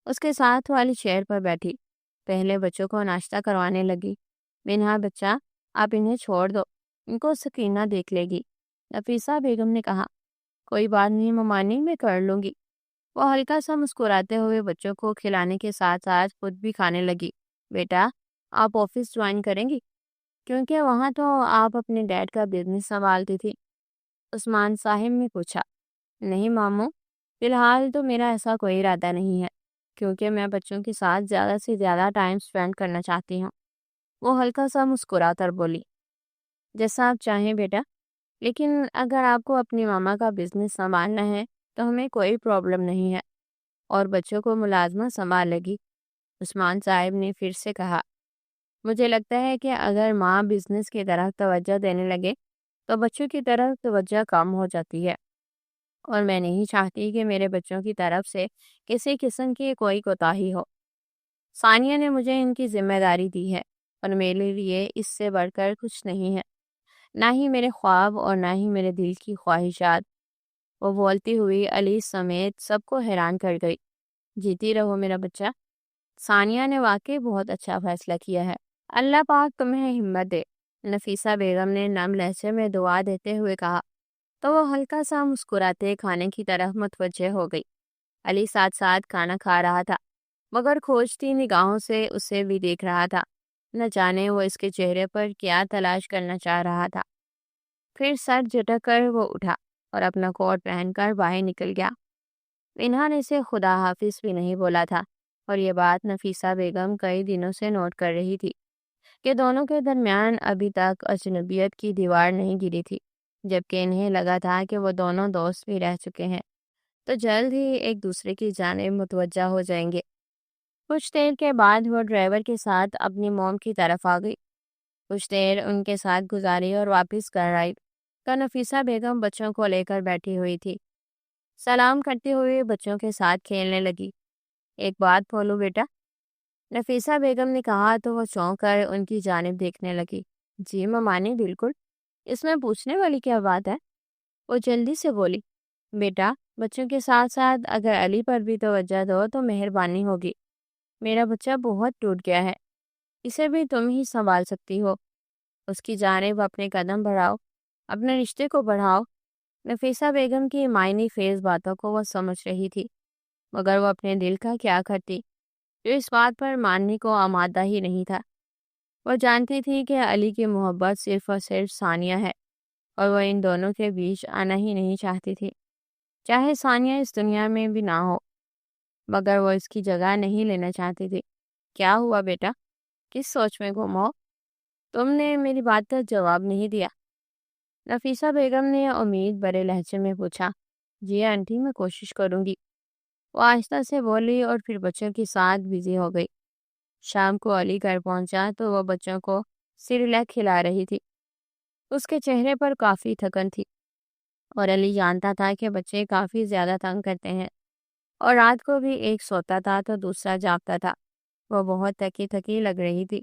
اس کے ساتھ والی چیئر پر بیٹھی پہلے بچوں کو ناشتہ کروانے لگی۔ وینہا بچہ، آپ انہیں چھوڑ دو، ان کو سکینہ دیکھ لے گی۔ نفیسہ بیگم نے کہا، کوئی بات نہیں ممانی، میں کر لوں گی۔ وہ ہلکا سا مسکراتے ہوئے بچوں کو کھلانے کے ساتھ ساتھ خود بھی کھانے لگی۔ بیٹا، آپ آفس جوائن کریں گی؟ کیونکہ وہاں تو آپ اپنے ڈیڈ کا بزنس سنبھالتی تھی، عثمان صاحب نے پوچھا۔ نہیں ماموں، فی الحال تو میرا ایسا کوئی ارادہ نہیں ہے، کیونکہ میں بچوں کے ساتھ زیادہ سے زیادہ ٹائم سپینڈ کرنا چاہتی ہوں۔ وہ ہلکا سا مسکرا کر بولی، جیسا آپ چاہیں بیٹا، لیکن اگر آپ کو اپنی ماما کا بزنس سنبھالنا ہے تو ہمیں کوئی پرابلم نہیں ہے، اور بچوں کو ملازمہ سنبھال لے گی۔ عثمان صاحب نے پھر سے کہا، مجھے لگتا ہے کہ اگر ماں بزنس کی طرف توجہ دینے لگے تو بچوں کی طرف توجہ کم ہو جاتی ہے، اور میں نہیں چاہتی کہ میرے بچوں کی طرف سے کسی قسم کی کوئی کوتاہی ہو۔ ثانیہ نے مجھے ان کی ذمہ داری دی ہے اور میرے لیے اس سے بڑھ کر کچھ نہیں ہے، نہ ہی میرے خواب اور نہ ہی میرے دل کی خواہشات۔ وہ بولتی ہوئی علی سمیت سب کو حیران کر گئی۔ جیتی رہو میرا بچہ، ثانیہ نے واقعی بہت اچھا فیصلہ کیا ہے، اللہ پاک تمہیں ہمت دے، نفیسہ بیگم نے نرم لہجے میں دعا دیتے ہوئے کہا، تو وہ ہلکا سا مسکراتے کھانے کی طرف متوجہ ہو گئی۔ علی ساتھ ساتھ کھانا کھا رہا تھا، مگر کھوجتی نگاہوں سے اسے بھی دیکھ رہا تھا، نہ جانے وہ اس کے چہرے پر کیا تلاش کرنا چاہ رہا تھا۔ پھر سر جھٹک کر وہ اٹھا اور اپنا کوٹ پہن کر باہر نکل گیا۔ وینہا نے اسے خدا حافظ بھی نہیں بولا تھا، اور یہ بات نفیسہ بیگم کئی دنوں سے نوٹ کر رہی تھی کہ دونوں کے درمیان ابھی تک اجنبیت کی دیوار نہیں گری تھی، جبکہ انہیں لگا تھا کہ وہ دونوں دوست بھی رہ چکے ہیں تو جلد ہی ایک دوسرے کی جانب متوجہ ہو جائیں گے۔ کچھ دیر کے بعد وہ ڈرائیور کے ساتھ اپنی موم کی طرف آ گئی، کچھ دیر ان کے ساتھ گزاری اور واپس گھر آئی تو نفیسہ بیگم بچوں کو لے کر بیٹھی ہوئی تھی۔ سلام کرتے ہوئے بچوں کے ساتھ کھیلنے لگی۔ ایک بات بولو بیٹا، نفیسہ بیگم نے کہا تو وہ چونک کر ان کی جانب دیکھنے لگی۔ جی ممانی، بالکل، اس میں پوچھنے والی کیا بات ہے؟ وہ جلدی سے بولی۔ بیٹا، بچوں کے ساتھ ساتھ اگر علی پر بھی توجہ دو تو مہربانی ہوگی، میرا بچہ بہت ٹوٹ گیا ہے، اسے بھی تم ہی سنبھال سکتی ہو، اس کی جانب اپنے قدم بڑھاؤ، اپنے رشتے کو بڑھاؤ۔ نفیسہ بیگم کی معنی خیز باتوں کو وہ سمجھ رہی تھی، مگر وہ اپنے دل کا کیا کرتی جو اس بات پر ماننے کو آمادہ ہی نہیں تھا۔ وہ جانتی تھی کہ علی کی محبت صرف اور صرف ثانیہ ہے، اور وہ ان دونوں کے بیچ آنا ہی نہیں چاہتی تھی، چاہے ثانیہ اس دنیا میں بھی نہ ہو، مگر وہ اس کی جگہ نہیں لینا چاہتی تھی۔ کیا ہوا بیٹا، کس سوچ میں گم ہو؟ تم نے میری بات کا جواب نہیں دیا، نفیسہ بیگم نے امید بھرے لہجے میں پوچھا۔ جی آنٹی، میں کوشش کروں گی، وہ آہستہ سے بولی اور پھر بچوں کے ساتھ بزی ہو گئی۔ شام کو علی گھر پہنچا تو وہ بچوں کو سیریلیک کھلا رہی تھی، اس کے چہرے پر کافی تھکن تھی، اور علی جانتا تھا کہ بچے کافی زیادہ تنگ کرتے ہیں، اور رات کو بھی ایک سوتا تھا تو دوسرا جاگتا تھا۔ وہ بہت تھکی تھکی لگ رہی تھی۔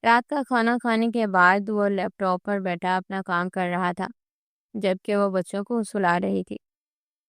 رات کا کھانا کھانے کے بعد وہ لیپ ٹاپ پر بیٹھا اپنا کام کر رہا تھا، جبکہ وہ بچوں کو سلا رہی تھی۔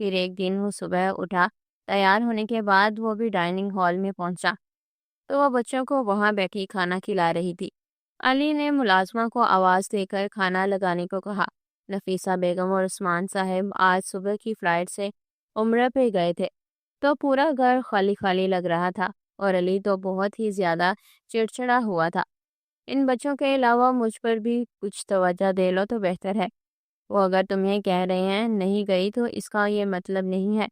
پھر ایک دن وہ صبح اٹھا، تیار ہونے کے بعد وہ بھی ڈائننگ ہال میں پہنچا تو وہ بچوں کو وہاں بیٹھی کھانا کھلا رہی تھی۔ علی نے ملازمہ کو آواز دے کر کھانا لگانے کو کہا۔ نفیسہ بیگم اور عثمان صاحب آج صبح کی فلائٹ سے عمرہ پہ گئے تھے، تو پورا گھر خالی خالی لگ رہا تھا اور علی تو بہت ہی زیادہ چڑچڑا ہوا تھا۔ ان بچوں کے علاوہ مجھ پر بھی کچھ توجہ دے لو تو بہتر ہے۔ وہ اگر تمہیں کہہ رہے ہیں نہیں گئی تو اس کا یہ مطلب نہیں ہے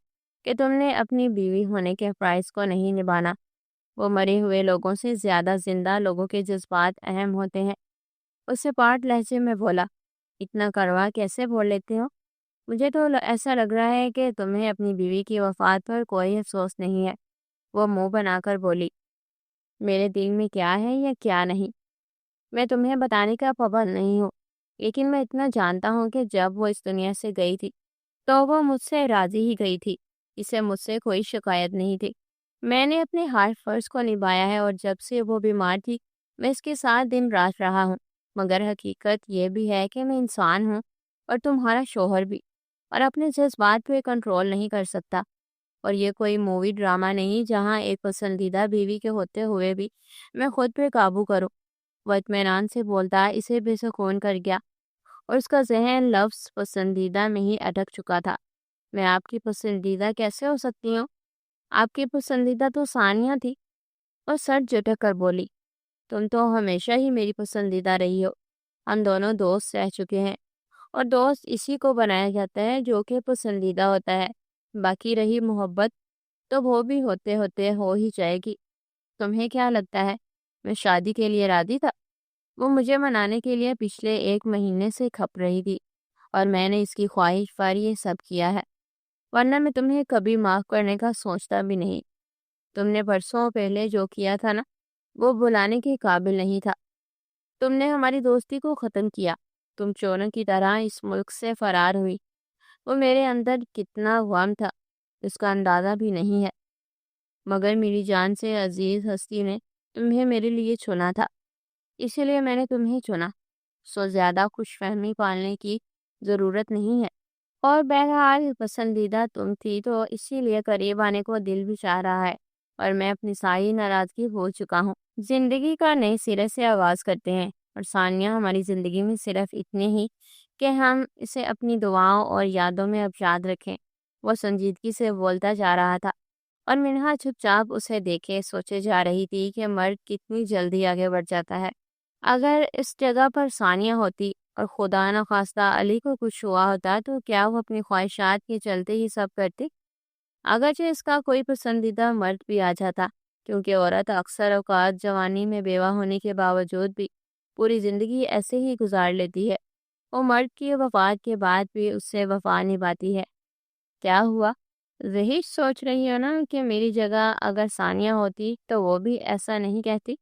کہ تم نے اپنی بیوی ہونے کے فرائض کو نہیں نبھانا۔ وہ مرے ہوئے لوگوں سے زیادہ زندہ لوگوں کے جذبات اہم ہوتے ہیں۔ اس سے پارٹ لہجے میں بولا، اتنا کروا کیسے بول لیتے ہو؟ مجھے تو ایسا لگ رہا ہے کہ تمہیں اپنی بیوی کی وفات پر کوئی افسوس نہیں ہے۔ وہ منہ بنا کر بولی، میرے دل میں کیا ہے یا کیا نہیں میں تمہیں بتانے کا پابند نہیں ہوں، لیکن میں اتنا جانتا ہوں کہ جب وہ اس دنیا سے گئی تھی تو وہ مجھ سے راضی ہی گئی تھی۔ اسے مجھ سے کوئی شکایت نہیں تھی۔ میں نے اپنے ہر فرض کو نبھایا ہے اور جب سے وہ بیمار تھی میں اس کے ساتھ دن رات رہا ہوں، مگر حقیقت یہ بھی ہے کہ میں انسان ہوں اور تمہارا شوہر بھی، اور اپنے جذبات پہ کنٹرول نہیں کر سکتا۔ اور یہ کوئی مووی ڈرامہ نہیں جہاں ایک پسندیدہ بیوی کے ہوتے ہوئے بھی میں خود پہ قابو کروں۔ وہ اطمینان سے بولتا اسے بے سکون کر گیا اور اس کا ذہن لفظ پسندیدہ میں ہی اٹک چکا تھا۔ میں آپ کی پسندیدہ کیسے ہو سکتی ہوں؟ آپ کی پسندیدہ تو ثانیہ تھی۔ اور سر جھٹک کر بولی، تم تو ہمیشہ ہی میری پسندیدہ رہی ہو۔ ہم دونوں دوست رہ چکے ہیں اور دوست اسی کو بنایا جاتا ہے جو کہ پسندیدہ ہوتا ہے۔ باقی رہی محبت تو وہ بھی ہوتے ہوتے ہو ہی جائے گی۔ تمہیں کیا لگتا ہے میں شادی کے لیے راضی تھا؟ وہ مجھے منانے کے لیے پچھلے 1 مہینے سے کھپ رہی تھی اور میں نے اس کی خواہش پر یہ سب کیا ہے، ورنہ میں تمہیں کبھی معاف کرنے کا سوچتا بھی نہیں۔ تم نے برسوں پہلے جو کیا تھا نا، وہ بلانے کے قابل نہیں تھا۔ تم نے ہماری دوستی کو ختم کیا، تم چوروں کی طرح اس ملک سے فرار ہوئی۔ وہ میرے اندر کتنا غم تھا اس کا اندازہ بھی نہیں ہے، مگر میری جان سے عزیز ہستی نے تمہیں میرے لیے چنا تھا، اسی لیے میں نے تمہیں چنا۔ سو زیادہ خوش فہمی پالنے کی ضرورت نہیں ہے، اور بہرحال پسندیدہ تم تھی تو اسی لیے قریب آنے کو دل بھی چاہ رہا ہے، اور میں اپنی ساری ناراضگی بھول چکا ہوں۔ زندگی کا نئے سرے سے آغاز کرتے ہیں، اور ثانیہ ہماری زندگی میں صرف اتنے ہی کہ ہم اسے اپنی دعاؤں اور یادوں میں اب یاد رکھیں۔ وہ سنجیدگی سے بولتا جا رہا تھا اور منہا چپ چاپ اسے دیکھے سوچے جا رہی تھی کہ مرد کتنی جلدی آگے بڑھ جاتا ہے۔ اگر اس جگہ پر ثانیہ ہوتی اور خدا نخواستہ علی کو کچھ ہوا ہوتا تو کیا وہ اپنی خواہشات کے چلتے ہی سب کرتی؟ اگرچہ اس کا کوئی پسندیدہ مرد بھی آ جاتا، کیونکہ عورت اکثر اوقات جوانی میں بیوہ ہونے کے باوجود بھی پوری زندگی ایسے ہی گزار لیتی ہے، وہ مرد کی وفات کے بعد بھی اس سے وفا نبھاتی ہے۔ کیا ہوا؟ ذہیش سوچ رہی ہو نا کہ میری جگہ اگر ثانیہ ہوتی تو وہ بھی ایسا نہیں کہتی؟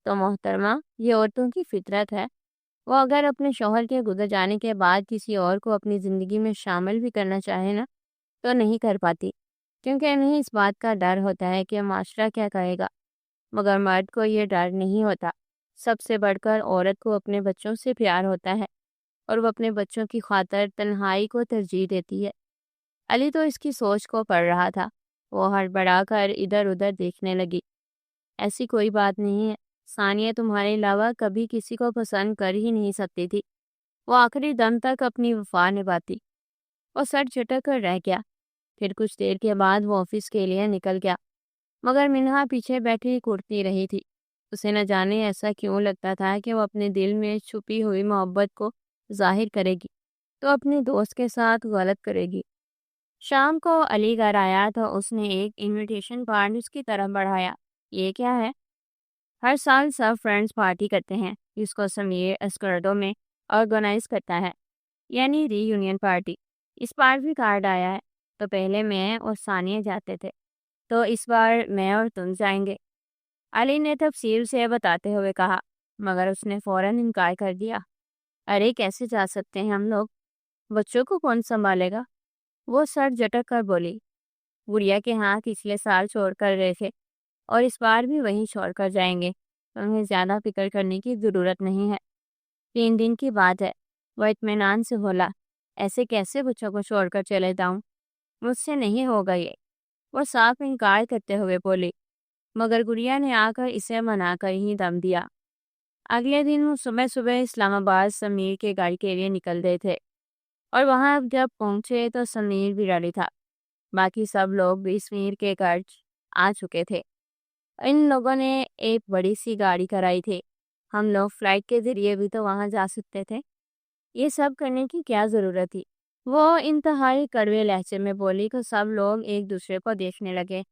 تو محترمہ، یہ عورتوں کی فطرت ہے، وہ اگر اپنے شوہر کے گزر جانے کے بعد کسی اور کو اپنی زندگی میں شامل بھی کرنا چاہے نا تو نہیں کر پاتی، کیونکہ انہیں اس بات کا ڈر ہوتا ہے کہ معاشرہ کیا کہے گا، مگر مرد کو یہ ڈر نہیں ہوتا۔ سب سے بڑھ کر عورت کو اپنے بچوں سے پیار ہوتا ہے اور وہ اپنے بچوں کی خاطر تنہائی کو ترجیح دیتی ہے۔ علی تو اس کی سوچ کو پڑھ رہا تھا، وہ ہڑبڑا کر ادھر ادھر دیکھنے لگی۔ ایسی کوئی بات نہیں ہے، ثانیہ تمہارے علاوہ کبھی کسی کو پسند کر ہی نہیں سکتی تھی، وہ آخری دم تک اپنی وفا نبھاتی۔ وہ سر جھٹک کر رہ گیا۔ پھر کچھ دیر کے بعد وہ آفس کے لیے نکل گیا، مگر منہا پیچھے بیٹھی کرتی رہی تھی۔ اسے نہ جانے ایسا کیوں لگتا تھا کہ وہ اپنے دل میں چھپی ہوئی محبت کو ظاہر کرے گی تو اپنے دوست کے ساتھ غلط کرے گی۔ شام کو علی گھر آیا تو اس نے ایک انویٹیشن کارڈ اس کی طرف بڑھایا۔ یہ کیا ہے؟ ہر سال سب فرینڈز پارٹی کرتے ہیں جس کو سمیر اسکرڈو میں آرگنائز کرتا ہے، یعنی ری یونین پارٹی۔ اس بار بھی کارڈ آیا ہے، تو پہلے میں اور ثانیہ جاتے تھے، تو اس بار میں اور تم جائیں گے، علی نے تفصیل سے بتاتے ہوئے کہا، مگر اس نے فوراً انکار کر دیا۔ ارے کیسے جا سکتے ہیں ہم لوگ؟ بچوں کو کون سنبھالے گا؟ وہ سر جھٹک کر بولی، گڑیا کے ہاں پچھلے سال چھوڑ کر گئے تھے اور اس بار بھی وہیں چھوڑ کر جائیں گے، انہیں زیادہ فکر کرنے کی ضرورت نہیں ہے، 3 دن کی بات ہے۔ وہ اطمینان سے بولا، ایسے کیسے بچوں کو چھوڑ کر چلے جاؤں؟ مجھ سے نہیں ہوگا یہ، وہ صاف انکار کرتے ہوئے بولی، مگر گڑیا نے آ کر اسے منا کر ہی دم دیا۔ اگلے دن وہ صبح صبح اسلام آباد سمیر کے گھر کے لیے نکل گئے تھے، اور وہاں جب پہنچے تو سمیر بھی ریڈی تھا۔ باقی سب لوگ بھی سمیر کے گھر آ چکے تھے۔ ان لوگوں نے ایک بڑی سی گاڑی کرائی تھی، ہم لوگ فلائٹ کے ذریعے بھی تو وہاں جا سکتے تھے، یہ سب کرنے کی کیا ضرورت تھی؟ وہ انتہائی کڑوے لہجے میں بولی تو سب لوگ ایک دوسرے کو دیکھنے لگے۔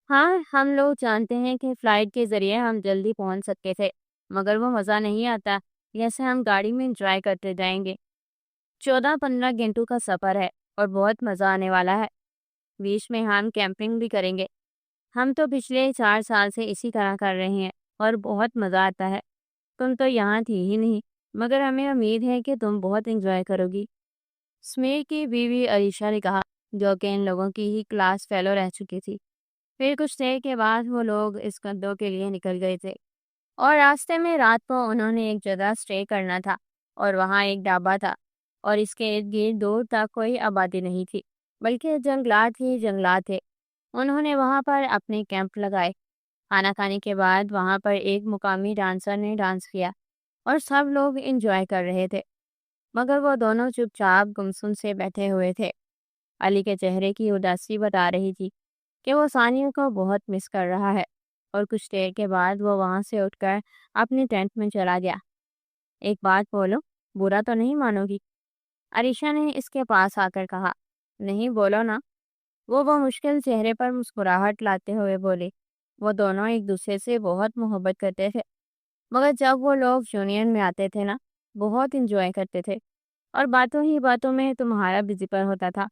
ہاں، ہم لوگ جانتے ہیں کہ فلائٹ کے ذریعے ہم جلدی پہنچ سکتے تھے، مگر وہ مزہ نہیں آتا جیسے ہم گاڑی میں انجوائے کرتے جائیں گے۔ 14-15 گھنٹوں کا سفر ہے اور بہت مزہ آنے والا ہے، بیچ میں ہم کیمپنگ بھی کریں گے۔ ہم تو پچھلے 4 سال سے اسی طرح کر رہے ہیں اور بہت مزہ آتا ہے۔ تم تو یہاں تھی ہی نہیں، مگر ہمیں امید ہے کہ تم بہت انجوائے کرو گی، سمیر کی بیوی عریشہ نے کہا، جو کہ ان لوگوں کی ہی کلاس فیلو رہ چکی تھی۔ پھر کچھ دیر کے بعد وہ لوگ اس گدوں کے لیے نکل گئے تھے، اور راستے میں رات کو انہوں نے ایک جگہ اسٹے کرنا تھا، اور وہاں ایک ڈھابا تھا، اور اس کے ارد گرد دور تک کوئی آبادی نہیں تھی، بلکہ جنگلات ہی جنگلات تھے۔ انہوں نے وہاں پر اپنے کیمپ لگائے۔ کھانا کھانے کے بعد وہاں پر ایک مقامی ڈانسر نے ڈانس کیا، اور سب لوگ انجوائے کر رہے تھے، مگر وہ دونوں چپ چاپ گمسم سے بیٹھے ہوئے تھے۔ علی کے چہرے کی اداسی بتا رہی تھی کہ وہ ثانیہ کو بہت مس کر رہا ہے، اور کچھ دیر کے بعد وہ وہاں سے اٹھ کر اپنے ٹینٹ میں چلا گیا۔ ایک بات بولو، برا تو نہیں مانو گی؟ عریشہ نے اس کے پاس آ کر کہا۔ نہیں، بولو نا، وہ مشکل چہرے پر مسکراہٹ لاتے ہوئے بولے۔ وہ دونوں ایک دوسرے سے بہت محبت کرتے تھے، مگر جب وہ لوگ یونین میں آتے تھے نا، بہت انجوائے کرتے تھے، اور باتوں ہی باتوں میں تمہارا بھی ذکر ہوتا تھا۔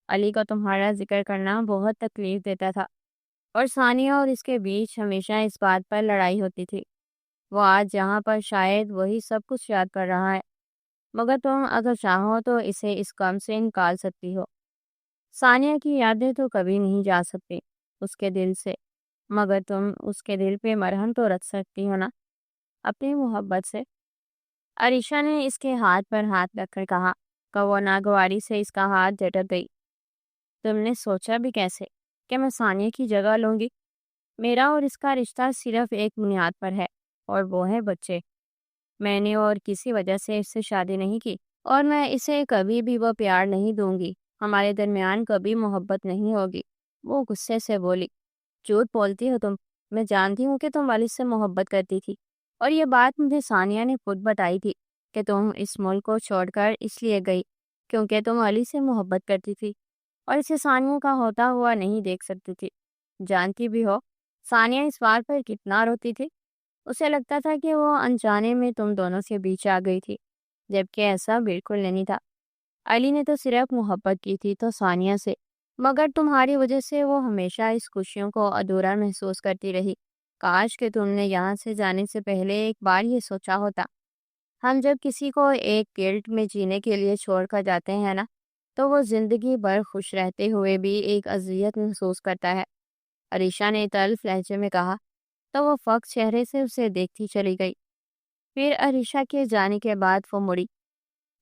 علی کو تمہارا ذکر کرنا بہت تکلیف دیتا تھا، اور ثانیہ اور اس کے بیچ ہمیشہ اس بات پر لڑائی ہوتی تھی۔ وہ آج یہاں پر شاید وہی سب کچھ یاد کر رہا ہے، مگر تم اگر چاہو تو اسے اس غم سے نکال سکتی ہو۔ ثانیہ کی یادیں تو کبھی نہیں جا سکتی اس کے دل سے، مگر تم اس کے دل پہ مرہم تو رکھ سکتی ہو نا، اپنی محبت سے۔ عریشہ نے اس کے ہاتھ پر ہاتھ رکھ کر کہا کہ وہ ناگواری سے اس کا ہاتھ جھٹک گئی۔ تم نے سوچا بھی کیسے کہ میں ثانیہ کی جگہ لوں گی؟ میرا اور اس کا رشتہ صرف ایک بنیاد پر ہے، اور وہ ہے بچے۔ میں نے اور کسی وجہ سے اس سے شادی نہیں کی، اور میں اسے کبھی بھی وہ پیار نہیں دوں گی۔ ہمارے درمیان کبھی محبت نہیں ہوگی۔ وہ غصے سے بولی، جھوٹ بولتی ہو تم، میں جانتی ہوں کہ تم والد سے محبت کرتی تھی، اور یہ بات مجھے ثانیہ نے خود بتائی تھی کہ تم اس ملک کو چھوڑ کر اس لیے گئی کیونکہ تم علی سے محبت کرتی تھی، اور اسے ثانیہ کا ہوتا ہوا نہیں دیکھ سکتی تھی۔ جانتی بھی ہو ثانیہ اس بات پر کتنا روتی تھی؟ اسے لگتا تھا کہ وہ انجانے میں تم دونوں کے بیچ آ گئی تھی، جبکہ ایسا بالکل نہیں تھا۔ علی نے تو صرف محبت کی تھی تو ثانیہ سے، مگر تمہاری وجہ سے وہ ہمیشہ اس خوشیوں کو ادھورا محسوس کرتی رہی۔ کاش کہ تم نے یہاں سے جانے سے پہلے ایک بار یہ سوچا ہوتا۔ ہم جب کسی کو ایک گلٹ میں جینے کے لیے چھوڑ کر جاتے ہیں نا، تو وہ زندگی بھر خوش رہتے ہوئے بھی ایک اذیت محسوس کرتا ہے، عریشہ نے تلخ لہجے میں کہا، تو وہ فقط چہرے سے اسے دیکھتی چلی گئی۔ پھر عریشہ کے جانے کے بعد وہ مڑی،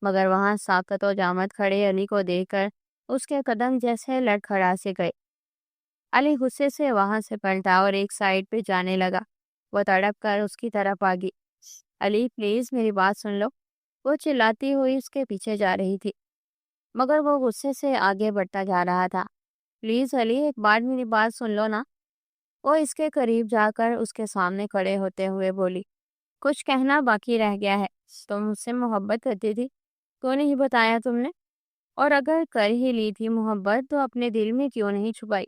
مگر وہاں ساکت و جامد کھڑے علی کو دیکھ کر اس کے قدم جیسے لڑکھڑا سے گئے۔ علی غصے سے وہاں سے پلٹا اور ایک سائڈ پہ جانے لگا۔ وہ تڑپ کر اس کی طرف آگی۔ علی پلیز میری بات سن لو، وہ چلاتی ہوئی اس کے پیچھے جا رہی تھی، مگر وہ غصے سے آگے بڑھتا جا رہا تھا۔ پلیز علی، ایک بار میری بات سن لو نا، وہ اس کے قریب جا کر اس کے سامنے کھڑے ہوتے ہوئے بولی۔ کچھ کہنا باقی رہ گیا ہے، تم مجھ سے محبت کرتی تھی، کیوں نہیں بتایا تم نے؟ اور اگر کر ہی لی تھی محبت تو اپنے دل میں کیوں نہیں چھپائی؟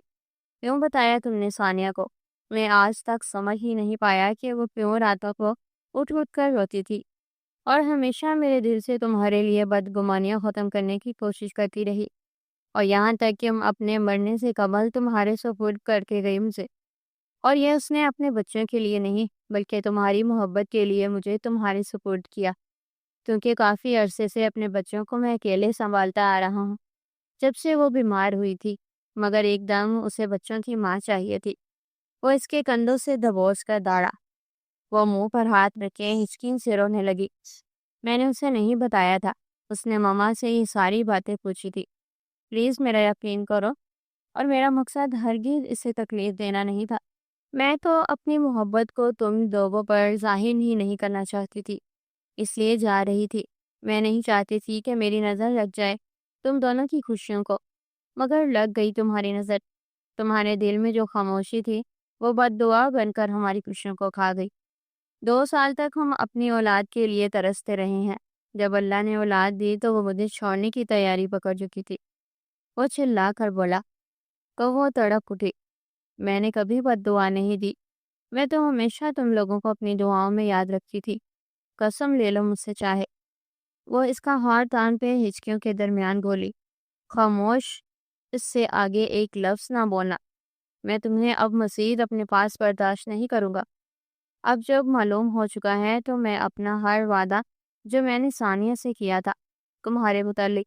کیوں بتایا تم نے ثانیہ کو؟ میں آج تک سمجھ ہی نہیں پایا کہ وہ کیوں راتوں کو اٹھ اٹھ کر روتی تھی، اور ہمیشہ میرے دل سے تمہارے لیے بدگمانیاں ختم کرنے کی کوشش کرتی رہی، اور یہاں تک کہ اپنے مرنے سے قبل تمہارے سپرد کر کے گئی مجھے، اور یہ اس نے اپنے بچوں کے لیے نہیں بلکہ تمہاری محبت کے لیے مجھے تمہارے سپرد کیا، کیونکہ کافی عرصے سے اپنے بچوں کو میں اکیلے سنبھالتا آ رہا ہوں جب سے وہ بیمار ہوئی تھی، مگر ایک دم اسے بچوں کی ماں چاہیے تھی۔ وہ اس کے کندھوں سے دبوچ کر داڑا، وہ منہ پر ہاتھ رکھے ہچکین سے رونے لگی۔ میں نے اسے نہیں بتایا تھا، اس نے ماما سے یہ ساری باتیں پوچھی تھی، پلیز میرا یقین کرو، اور میرا مقصد ہرگز اسے تکلیف دینا نہیں تھا۔ میں تو اپنی محبت کو تم لوگوں پر ظاہر ہی نہیں کرنا چاہتی تھی، اس لیے جا رہی تھی۔ میں نہیں چاہتی تھی کہ میری نظر لگ جائے تم دونوں کی خوشیوں کو، مگر لگ گئی تمہاری نظر۔ تمہارے دل میں جو خاموشی تھی وہ بد دعا بن کر ہماری خوشیوں کو کھا گئی۔ 2 سال تک ہم اپنی اولاد کے لیے ترستے رہے ہیں۔ جب اللہ نے اولاد دی تو وہ مجھے چھوڑنے کی تیاری پکڑ چکی تھی۔ وہ چلا کر بولا تو وہ تڑپ اٹھی۔ میں نے کبھی بد دعا نہیں دی، میں تو ہمیشہ تم لوگوں کو اپنی دعاؤں میں یاد رکھتی تھی، قسم لے لو مجھ سے چاہے۔ وہ اس کا ہار تان پہ ہچکیوں کے درمیان بولی، خاموش، اس سے آگے ایک لفظ نہ بولنا، میں تمہیں اب مزید اپنے پاس برداشت نہیں کروں گا۔ اب جب معلوم ہو چکا ہے تو میں اپنا ہر وعدہ جو میں نے ثانیہ سے کیا تھا تمہارے متعلق،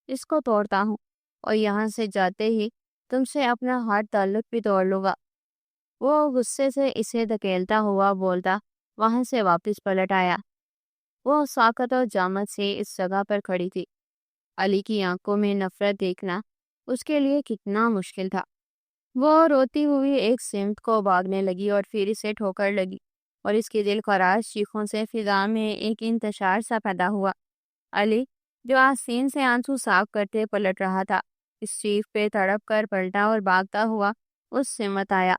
اس کو توڑتا ہوں، اور یہاں سے جاتے ہی تم سے اپنا ہر تعلق بھی توڑ لوں گا۔ وہ غصے سے اسے دھکیلتا ہوا بولتا وہاں سے واپس پلٹ آیا۔ وہ ساکت اور جامت سے اس جگہ پر کھڑی تھی۔ علی کی آنکھوں میں نفرت دیکھنا اس کے لیے کتنا مشکل تھا۔ وہ روتی ہوئی ایک سمت کو بھاگنے لگی اور پھر اسے ٹھوکر لگی، اور اس کی دل خراش چیخوں سے فضا میں ایک انتشار سا پیدا ہوا۔ علی جو آستین سے آنسو صاف کرتے پلٹ رہا تھا، اس چیخ پہ تڑپ کر پلٹا اور بھاگتا ہوا اس سمت آیا،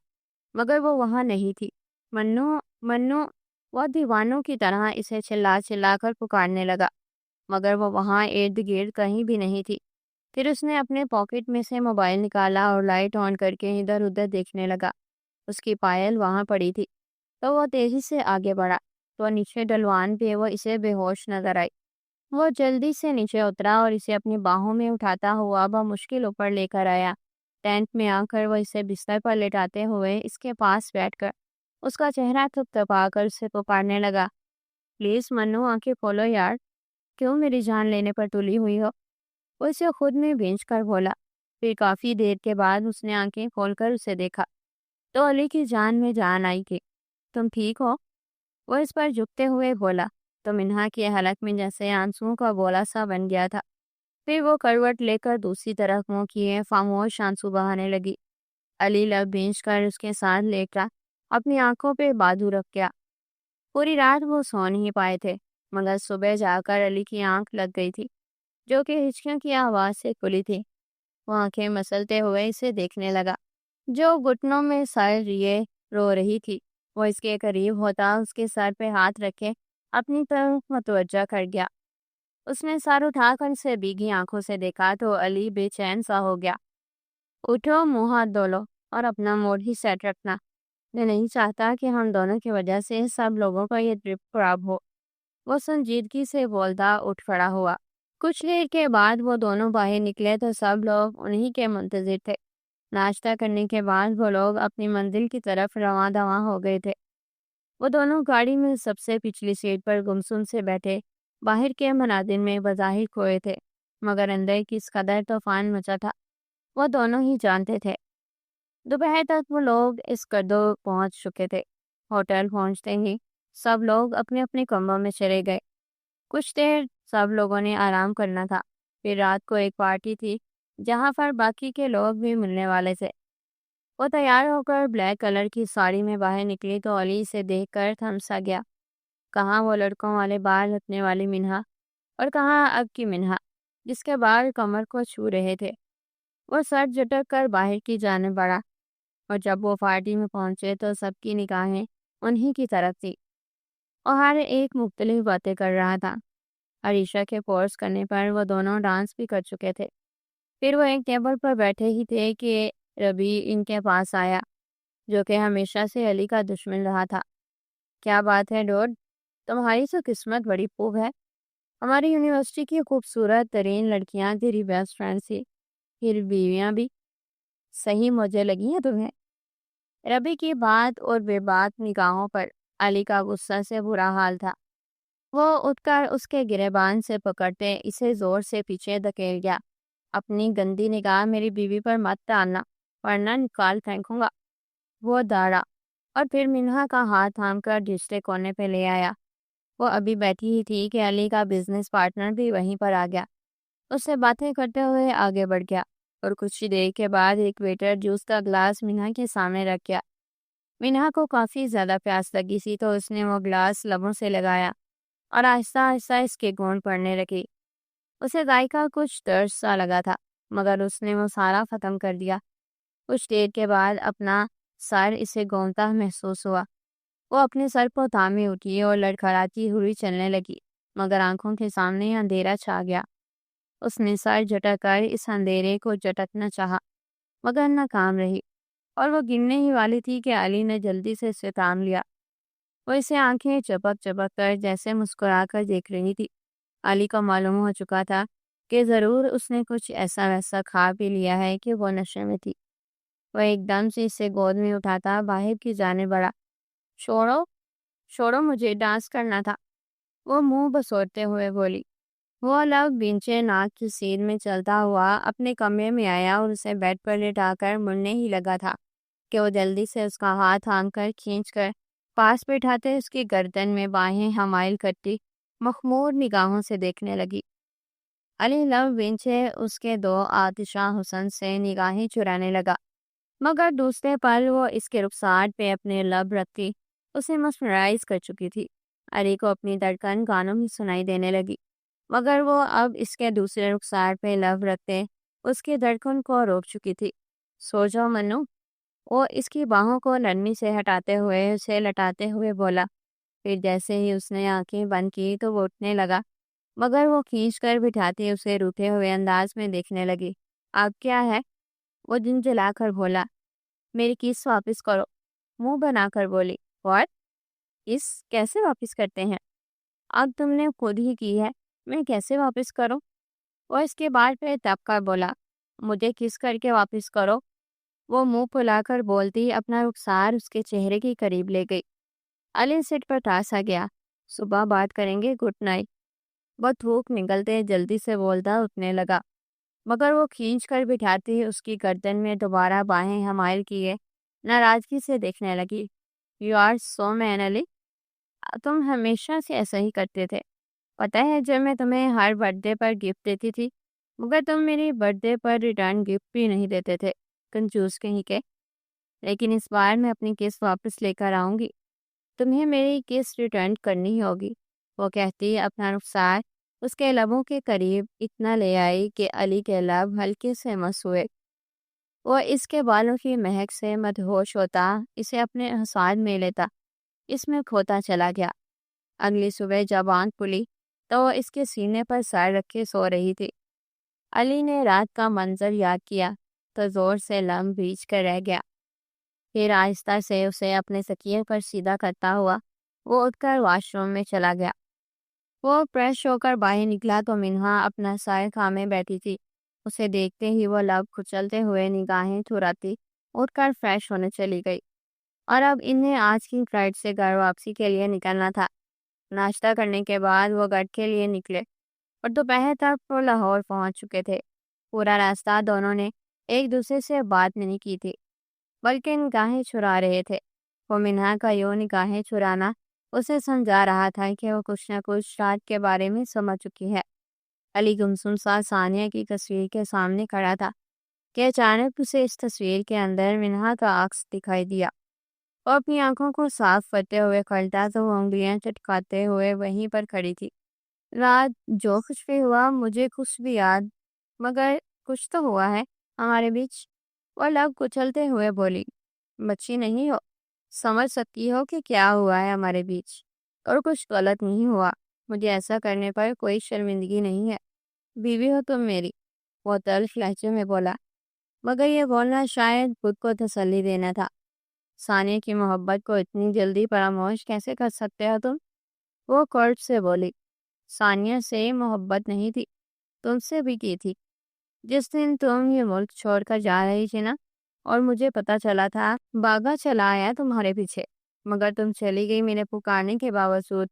مگر وہ وہاں نہیں تھی۔ منو، منو، وہ دیوانوں کی طرح اسے چلا چلا کر پکارنے لگا، مگر وہ وہاں ارد گرد کہیں بھی نہیں تھی۔ پھر اس نے اپنے پاکٹ میں سے موبائل نکالا اور لائٹ آن کر کے ادھر ادھر دیکھنے لگا۔ اس کی پائل وہاں پڑی تھی، تو وہ تیزی سے آگے بڑھا تو نیچے ڈھلوان پہ وہ اسے بے ہوش نظر آئی۔ وہ جلدی سے نیچے اترا اور اسے اپنی باہوں میں اٹھاتا ہوا بمشکل اوپر لے کر آیا۔ ٹینٹ میں آ کر وہ اسے بستر پر لٹاتے ہوئے اس کے پاس بیٹھ کر اس کا چہرہ تھپتھپا کر اسے پکارنے لگا، پلیز منو، آنکھیں کھولو یار، کیوں میری جان لینے پر تلی ہوئی ہو؟ وہ اسے خود میں بھینچ کر بولا۔ پھر کافی دیر کے بعد اس نے آنکھیں کھول کر اسے دیکھا تو علی کی جان میں جان آئی کہ تم ٹھیک ہو؟ وہ اس پر جھکتے ہوئے بولا تو منہا کے حلق میں جیسے آنسوؤں کا گولا سا بن گیا تھا۔ پھر وہ کروٹ لے کر دوسری طرف منہ کیے خاموش آنسو بہانے لگی۔ علی لب بھینچ کر اس کے ساتھ لیٹا، اپنی آنکھوں پہ بازو رکھ گیا۔ پوری رات وہ سو نہیں پائے تھے، مگر صبح جا کر علی کی آنکھ لگ گئی تھی، جو کہ ہچکیوں کی آواز سے کھلی تھی۔ وہ آنکھیں مسلتے ہوئے اسے دیکھنے لگا، جو گھٹنوں میں سر لیے رو رہی تھی۔ وہ اس کے قریب ہوتا اس کے سر پہ ہاتھ رکھے اپنی طرف متوجہ کر گیا۔ اس نے سر اٹھا کر اسے بھیگی آنکھوں سے دیکھا تو علی بے چین سا ہو گیا۔ اٹھو، منہ ہاتھ دھو لو اور اپنا موڈ ہی سیٹ رکھنا، میں نہیں چاہتا کہ ہم دونوں کی وجہ سے سب لوگوں کا یہ ٹرپ خراب ہو۔ وہ سنجیدگی سے بولتا اٹھ کھڑا ہوا۔ کچھ دیر کے بعد وہ دونوں باہر نکلے تو سب لوگ انہی کے منتظر تھے۔ ناشتہ کرنے کے بعد وہ لوگ اپنی منزل کی طرف رواں دواں ہو گئے تھے۔ وہ دونوں گاڑی میں سب سے پچھلی سیٹ پر گمسم سے بیٹھے باہر کے مناظر میں بظاہر کھوئے تھے، مگر اندر کس قدر طوفان مچا تھا وہ دونوں ہی جانتے تھے۔ دوپہر تک وہ لوگ اس قدر پہنچ چکے تھے۔ ہوٹل پہنچتے ہی سب لوگ اپنے اپنے کمروں میں چلے گئے۔ کچھ دیر سب لوگوں نے آرام کرنا تھا۔ پھر رات کو ایک پارٹی تھی جہاں پر باقی کے لوگ بھی ملنے والے تھے۔ وہ تیار ہو کر بلیک کلر کی ساڑی میں باہر نکلی تو علی سے دیکھ کر تھمسا گیا۔ کہاں وہ لڑکوں والے بال رکھنے والی منہا، اور کہاں اب کی منہا جس کے بال کمر کو چھو رہے تھے۔ وہ سر جھٹک کر باہر کی جانب بڑھا، اور جب وہ پارٹی میں پہنچے تو سب کی نگاہیں انہی کی طرف تھی، اور ہر ایک مختلف باتیں کر رہا تھا۔ عریشہ کے فورس کرنے پر وہ دونوں ڈانس بھی کر چکے تھے۔ پھر وہ ایک ٹیبل پر بیٹھے ہی تھے کہ ربی ان کے پاس آیا، جو کہ ہمیشہ سے علی کا دشمن رہا تھا۔ کیا بات ہے ڈوڈ، تمہاری تو قسمت بڑی خوب ہے، ہماری یونیورسٹی کی خوبصورت ترین لڑکیاں تیری بیسٹ فرینڈ تھی، پھر بیویاں بھی، صحیح مجھے لگی ہیں تمہیں؟ ربی کی بات اور بے بات نگاہوں پر علی کا غصہ سے برا حال تھا۔ وہ اٹھ کر اس کے گریبان سے پکڑتے اسے زور سے پیچھے دھکیل گیا۔ اپنی گندی نگاہ میری بیوی پر مت ڈالنا ورنہ نکال پھینکوں گا، وہ داڑا، اور پھر منہا کا ہاتھ تھام کر دوسرے کونے پہ لے آیا۔ وہ ابھی بیٹھی ہی تھی کہ علی کا بزنس پارٹنر بھی وہیں پر آ گیا۔ اس سے باتیں کرتے ہوئے آگے بڑھ گیا۔ اور کچھ ہی دیر کے بعد ایک ویٹر جوس کا گلاس منہا کے سامنے رکھ گیا۔ منہا کو کافی زیادہ پیاس لگی تھی تو اس نے وہ گلاس لبوں سے لگایا اور آہستہ آہستہ اس کے گھونٹ پڑنے لگی۔ اسے ذائقہ کچھ ترش سا لگا تھا مگر اس نے وہ سارا ختم کر دیا۔ کچھ دیر کے بعد اپنا سر اسے گونتا محسوس ہوا۔ وہ اپنے سر کو تھامے اٹھی اور لڑکھڑاتی ہوئی چلنے لگی مگر آنکھوں کے سامنے اندھیرا چھا گیا۔ اس نے سر جھٹک کر اس اندھیرے کو جھٹکنا چاہا مگر ناکام رہی اور وہ گرنے ہی والی تھی کہ علی نے جلدی سے اسے تھام لیا۔ وہ اسے آنکھیں چپک چپک کر جیسے مسکرا کر دیکھ رہی تھی۔ علی کو معلوم ہو چکا تھا کہ ضرور اس نے کچھ ایسا ویسا کھا پی لیا ہے کہ وہ نشے میں تھی۔ وہ ایک دم سے اسے گود میں اٹھاتا باہر کی جانب بڑھا۔ چھوڑو چھوڑو، مجھے ڈانس کرنا تھا، وہ منہ بسوڑتے ہوئے بولی۔ وہ لب بینچے ناک کی سیر میں چلتا ہوا اپنے کمرے میں آیا اور اسے بیڈ پر لٹا کر مڑنے ہی لگا تھا کہ وہ جلدی سے اس کا ہاتھ تھام کر کھینچ کر پاس بٹھاتے اس کی گردن میں باہیں حمائل کرتی مخمور نگاہوں سے دیکھنے لگی۔ علی لب بینچے اس کے دو آتشاں حسن سے نگاہیں چرانے لگا مگر دوسرے پل وہ اس کے رخسار پہ اپنے لب رکھتی اسے مسمرائز کر چکی تھی۔ علی کو اپنی دھڑکن کانوں میں سنائی دینے لگی مگر وہ اب اس کے دوسرے رخسار پہ لب رکھتے اس کی دھڑکن کو روک چکی تھی۔ سو جاؤ منو، وہ اس کی باہوں کو نرمی سے ہٹاتے ہوئے اسے لٹاتے ہوئے بولا۔ پھر جیسے ہی اس نے آنکھیں بند کی تو وہ اٹھنے لگا مگر وہ کھینچ کر بٹھاتی اسے روٹھے ہوئے انداز میں دیکھنے لگی۔ اب کیا ہے؟ وہ جلا کر بولا۔ میری کس واپس کرو، منہ بنا کر بولی۔ واٹ؟ کس کیسے واپس کرتے ہیں؟ اب تم نے خود ہی کی ہے، میں کیسے واپس کروں؟ وہ اس کے بال پہ دب کر بولا۔ مجھے کس کر کے واپس کرو، وہ منہ پھلا کر بولتی اپنا رخسار اس کے چہرے کے قریب لے گئی۔ علی سٹ پر ٹاسا گیا۔ صبح بات کریں گے، گڈ نائٹ، وہ تھوک نکلتے جلدی سے بولتا اٹھنے لگا مگر وہ کھینچ کر بٹھاتی اس کی گردن میں دوبارہ باہیں حمائل کیے ناراضگی سے دیکھنے لگی۔ یو آر سو مین علی، تم ہمیشہ سے ایسا ہی کرتے تھے۔ پتہ ہے جب میں تمہیں ہر برتھ ڈے پر گفٹ دیتی تھی مگر تم میری برتھ ڈے پر ریٹرن گفٹ بھی نہیں دیتے تھے، کنجوس کہیں کے۔ لیکن اس بار میں اپنی کس واپس لے کر آؤں گی، تمہیں میری کس ریٹرن کرنی ہی ہوگی، وہ کہتی اپنا رخسار اس کے لبوں کے قریب اتنا لے آئی کہ علی کے لب ہلکے سے مس ہوئے۔ وہ اس کے بالوں کی مہک سے مدہوش ہوتا، اسے اپنے احساس میں لیتا، اس میں کھوتا چلا گیا۔ اگلی صبح جب آنکھ کھلی تو وہ اس کے سینے پر سر رکھے سو رہی تھی۔ علی نے رات کا منظر یاد کیا تو زور سے لم بھیج کر رہ گیا۔ پھر آہستہ سے اسے اپنے تکیے پر سیدھا کرتا ہوا وہ اٹھ کر واش روم میں چلا گیا۔ وہ فریش ہو کر باہر نکلا تو منہا اپنا سائے تھامے بیٹھی تھی۔ اسے دیکھتے ہی وہ لب کھچلتے ہوئے نگاہیں چراتی اٹھ کر فریش ہونے چلی گئی اور اب انہیں آج کی فلائٹ سے گھر واپسی کے لیے نکلنا تھا۔ ناشتہ کرنے کے بعد وہ گھر کے لیے نکلے اور دوپہر تک وہ لاہور پہنچ چکے تھے۔ پورا راستہ دونوں نے ایک دوسرے سے بات نہیں کی تھی بلکہ نگاہیں چرا رہے تھے۔ وہ منہا کا یوں نگاہیں چرانا اسے سمجھا رہا تھا کہ وہ کچھ نہ کچھ رات کے بارے میں سمجھ چکی ہے۔ علی گمسم سا ثانیہ کی تصویر کے سامنے کھڑا تھا کہ اچانک اسے اس تصویر کے اندر منہا کا عکس دکھائی دیا۔ وہ اپنی آنکھوں کو صاف کرتے ہوئے کھلتا تو وہ انگلیاں چٹکاتے ہوئے وہیں پر کھڑی تھی۔ رات جو کچھ بھی ہوا مجھے کچھ بھی یاد، مگر کچھ تو ہوا ہے ہمارے بیچ، وہ لب کچلتے ہوئے بولی۔ بچی نہیں ہو، سمجھ سکتی ہو کہ کیا ہوا ہے ہمارے بیچ، اور کچھ غلط نہیں ہوا، مجھے ایسا کرنے پر کوئی شرمندگی نہیں ہے، بیوی ہو تم میری، وہ تلخ لہجے میں بولا مگر یہ بولنا شاید خود کو تسلی دینا تھا۔ ثانیہ کی محبت کو اتنی جلدی فراموش کیسے کر سکتے ہو تم، وہ کرب سے بولی۔ ثانیہ سے محبت نہیں تھی، تم سے بھی کی تھی۔ جس دن تم یہ ملک چھوڑ کر جا رہی تھی نا، اور مجھے پتا چلا تھا باغا چلا آیا تمہارے پیچھے، مگر تم چلی گئی میرے پکارنے کے باوجود،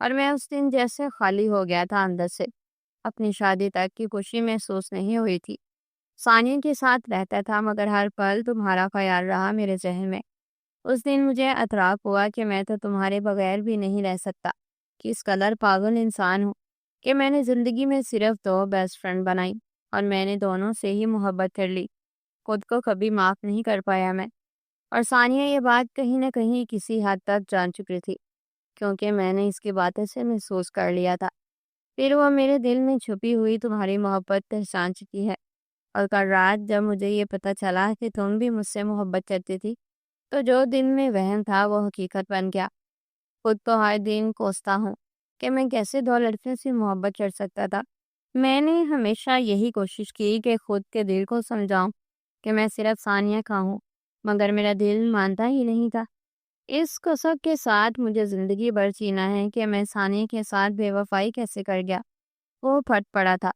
اور میں اس دن جیسے خالی ہو گیا تھا اندر سے، اپنی شادی تک کی خوشی محسوس نہیں ہوئی تھی۔ ثانیہ کے ساتھ رہتا تھا مگر ہر پل تمہارا خیال رہا میرے ذہن میں۔ اس دن مجھے اعتراف ہوا کہ میں تو تمہارے بغیر بھی نہیں رہ سکتا، کس قدر پاگل انسان ہوں کہ میں نے زندگی میں صرف 2 بیسٹ فرینڈ بنائی، اور میں نے دونوں سے ہی محبت کر لی، خود کو کبھی معاف نہیں کر پایا میں۔ اور ثانیہ یہ بات کہیں نہ کہیں کسی حد تک جان چکی تھی، کیونکہ میں نے اس کی باتوں سے محسوس کر لیا تھا۔ پھر وہ میرے دل میں چھپی ہوئی تمہاری محبت پہچان چکی ہے، اور کل رات جب مجھے یہ پتہ چلا کہ تم بھی مجھ سے محبت کرتی تھی، تو جو دل میں وہم تھا وہ حقیقت بن گیا۔ خود تو ہر دن کوستا ہوں کہ میں کیسے دو لڑکیوں سے محبت کر سکتا تھا۔ میں نے ہمیشہ یہی کوشش کی کہ خود کے دل کو سمجھاؤں کہ میں صرف ثانیہ کا ہوں، مگر میرا دل مانتا ہی نہیں تھا۔ اس کسب کے ساتھ مجھے زندگی بھر جینا ہے کہ میں ثانیہ کے ساتھ بے وفائی کیسے کر گیا۔ وہ پھٹ پڑا تھا،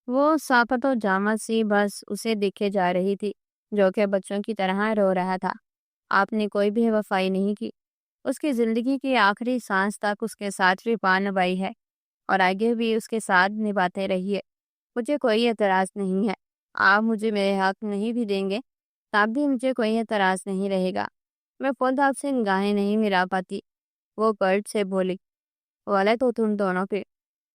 وہ ساپت و جامع سی بس اسے دیکھے جا رہی تھی، جو کہ بچوں کی طرح رو رہا تھا۔ آپ نے کوئی بے وفائی نہیں کی، اس کی زندگی کی آخری سانس تک اس کے ساتھ رفا نبھائی ہے، اور آگے بھی اس کے ساتھ نبھاتے رہیے۔ مجھے کوئی اعتراض نہیں ہے، آپ مجھے میرے حق نہیں بھی دیں گے تب بھی مجھے کوئی اعتراض نہیں رہے گا۔ میں خود آپ سے نگاہیں نہیں ملا پاتی۔ وہ گرد سے بولی، غلط ہو تم دونوں پہ،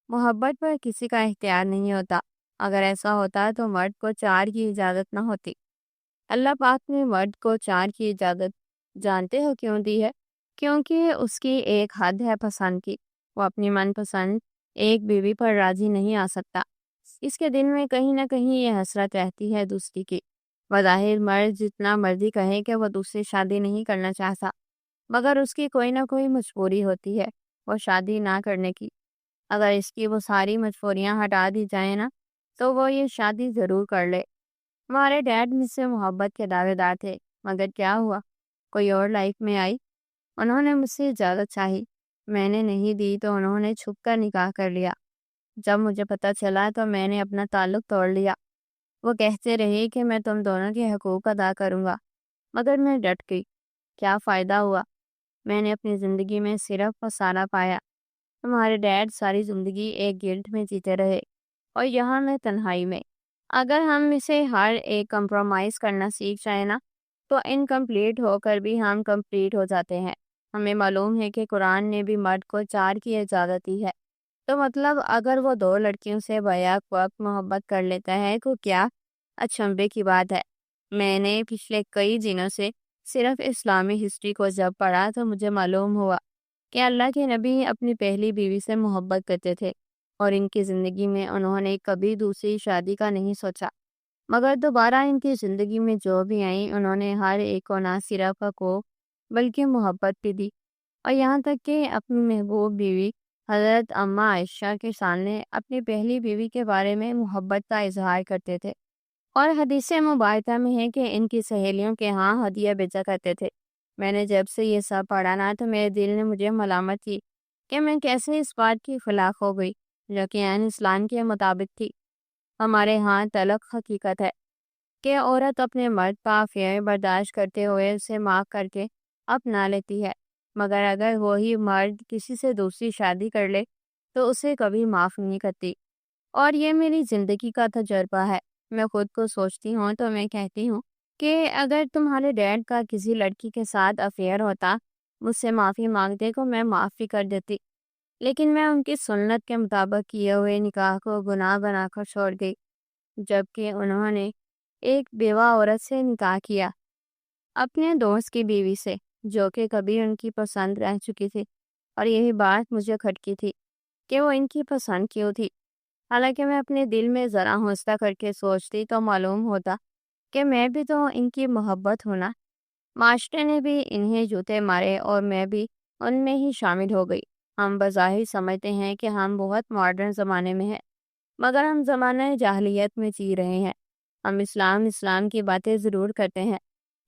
محبت پر کسی کا اختیار نہیں ہوتا۔ اگر ایسا ہوتا تو مرد کو چار کی اجازت نہ ہوتی۔ اللہ پاک نے مرد کو چار کی اجازت جانتے ہو کیوں دی ہے؟ کیونکہ اس کی ایک حد ہے پسند کی، وہ اپنی من پسند ایک بیوی پر راضی نہیں آ سکتا۔ اس کے دل میں کہیں نہ کہیں یہ حسرت رہتی ہے دوسری کی۔ بظاہر مرد جتنا مرضی کہے کہ وہ دوسری شادی نہیں کرنا چاہتا، مگر اس کی کوئی نہ کوئی مجبوری ہوتی ہے وہ شادی نہ کرنے کی۔ اگر اس کی وہ ساری مجبوریاں ہٹا دی جائیں نا تو وہ یہ شادی ضرور کر لے۔ ہمارے ڈیڈ مجھ سے محبت کے دعوے دار تھے، مگر کیا ہوا؟ کوئی اور لائف میں آئی، انہوں نے مجھ سے اجازت چاہی، میں نے نہیں دی تو انہوں نے چھپ کر نکاح کر لیا۔ جب مجھے پتہ چلا تو میں نے اپنا تعلق توڑ لیا۔ وہ کہتے رہے کہ میں تم دونوں کے حقوق ادا کروں گا، مگر میں ڈٹ گئی۔ کیا فائدہ ہوا؟ میں نے اپنی زندگی میں صرف خسارہ پایا۔ تمہارے ڈیڈ ساری زندگی ایک گلٹ میں جیتے رہے، اور یہاں میں تنہائی میں۔ اگر ہم اسے ہر ایک کمپرومائز کرنا سیکھ جائیں نا تو انکمپلیٹ ہو کر بھی ہم کمپلیٹ ہو جاتے ہیں۔ ہمیں معلوم ہے کہ قرآن نے بھی مرد کو چار کی اجازت دی ہے، تو مطلب اگر وہ دو لڑکیوں سے بیک وقت محبت کر لیتا ہے تو کیا اچنبے کی بات ہے۔ میں نے پچھلے کئی دنوں سے صرف اسلامی ہسٹری کو جب پڑھا تو مجھے معلوم ہوا کہ اللہ کے نبی اپنی پہلی بیوی سے محبت کرتے تھے، اور ان کی زندگی میں انہوں نے کبھی دوسری شادی کا نہیں سوچا، مگر دوبارہ ان کی زندگی میں جو بھی آئیں انہوں نے ہر ایک کو نہ صرف حقوق بلکہ محبت بھی دی، اور یہاں تک کہ اپنی محبوب بیوی حضرت اماں عائشہ کے سامنے اپنی پہلی بیوی کے بارے میں محبت کا اظہار کرتے تھے۔ اور حدیث مبارکہ میں ہے کہ ان کی سہیلیوں کے ہاں ہدیہ بیچا کرتے تھے۔ میں نے جب سے یہ سب پڑھا نا تو میرے دل نے مجھے ملامت کی کہ میں کیسے اس بات کی خلاف ہو گئی جو کہ عین اسلام کے مطابق تھی۔ ہمارے ہاں تلق حقیقت ہے کہ عورت اپنے مرد کا افیئر برداشت کرتے ہوئے اسے معاف کر کے اپنا لیتی ہے، مگر اگر وہی مرد کسی سے دوسری شادی کر لے تو اسے کبھی معاف نہیں کرتی۔ اور یہ میری زندگی کا تجربہ ہے۔ میں خود کو سوچتی ہوں تو میں کہتی ہوں کہ اگر تمہارے ڈیڈ کا کسی لڑکی کے ساتھ افیئر ہوتا، مجھ سے معافی مانگتے تو میں معافی کر دیتی، لیکن میں ان کی سنت کے مطابق کیے ہوئے نکاح کو گناہ بنا کر چھوڑ گئی، جبکہ انہوں نے ایک بیوہ عورت سے نکاح کیا، اپنے دوست کی بیوی سے، جو کہ کبھی ان کی پسند رہ چکی تھی۔ اور یہی بات مجھے کھٹکی تھی کہ وہ ان کی پسند کیوں تھی۔ حالانکہ میں اپنے دل میں ذرا حوصلہ کر کے سوچتی تو معلوم ہوتا کہ میں بھی تو ان کی محبت ہوں نا۔ معاشرے نے بھی انہیں جوتے مارے اور میں بھی ان میں ہی شامل ہو گئی۔ ہم بظاہر سمجھتے ہیں کہ ہم بہت ماڈرن زمانے میں ہیں، مگر ہم زمانہ جاہلیت میں جی رہے ہیں۔ ہم اسلام کی باتیں ضرور کرتے ہیں،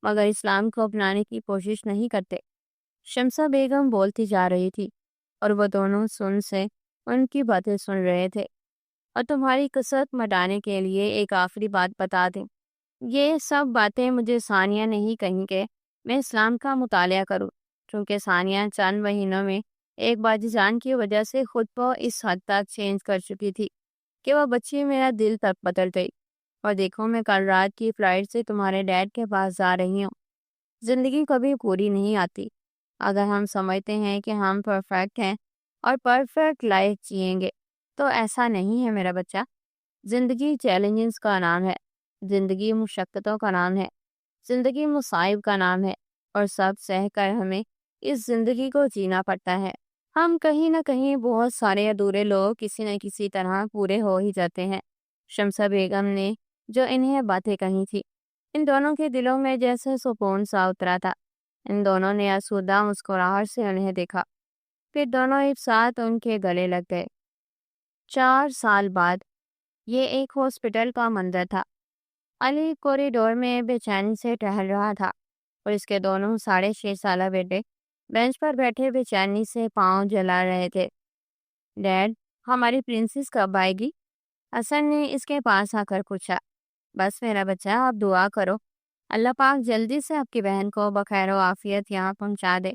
مگر اسلام کو اپنانے کی کوشش نہیں کرتے۔ شمسہ بیگم بولتی جا رہی تھی اور وہ دونوں سن سے ان کی باتیں سن رہے تھے۔ اور تمہاری کثرت مٹانے کے لیے ایک آخری بات بتا دیں، یہ سب باتیں مجھے ثانیہ نہیں کہیں کہ میں اسلام کا مطالعہ کروں، کیونکہ ثانیہ چند مہینوں میں ایک باجی جان کی وجہ سے خود کو اس حد تک چینج کر چکی تھی کہ وہ بچی میرا دل تک بدل گئی۔ اور دیکھو میں کل رات کی فلائٹ سے تمہارے ڈیڈ کے پاس جا رہی ہوں۔ زندگی کبھی پوری نہیں آتی۔ اگر ہم سمجھتے ہیں کہ ہم پرفیکٹ ہیں اور پرفیکٹ لائف جئیں گے تو ایسا نہیں ہے میرا بچہ۔ زندگی چیلنجز کا نام ہے، زندگی مشقتوں کا نام ہے، زندگی مصائب کا نام ہے، اور سب سہ کر ہمیں اس زندگی کو جینا پڑتا ہے۔ ہم کہیں نہ کہیں بہت سارے ادھورے لوگ کسی نہ کسی طرح پورے ہو ہی جاتے ہیں۔ شمسہ بیگم نے جو انہیں باتیں کہی تھی، ان دونوں کے دلوں میں جیسے سکون سا اترا تھا۔ ان دونوں نے آسودہ مسکراہٹ سے انہیں دیکھا، پھر دونوں ایک ساتھ ان کے گلے لگ گئے۔ 4 سال بعد یہ ایک ہاسپٹل کا منظر تھا۔ علی کوریڈور میں بے چینی سے ٹہل رہا تھا اور اس کے دونوں 6.5 سالہ بیٹے بینچ پر بیٹھے بے چینی سے پاؤں جلا رہے تھے۔ ڈیڈ، ہماری پرنسس کب آئے گی؟ حسن نے اس کے پاس آ کر پوچھا۔ بس میرا بچہ، آپ دعا کرو، اللہ پاک جلدی سے آپ کی بہن کو بخیر و عافیت یہاں پہنچا دے،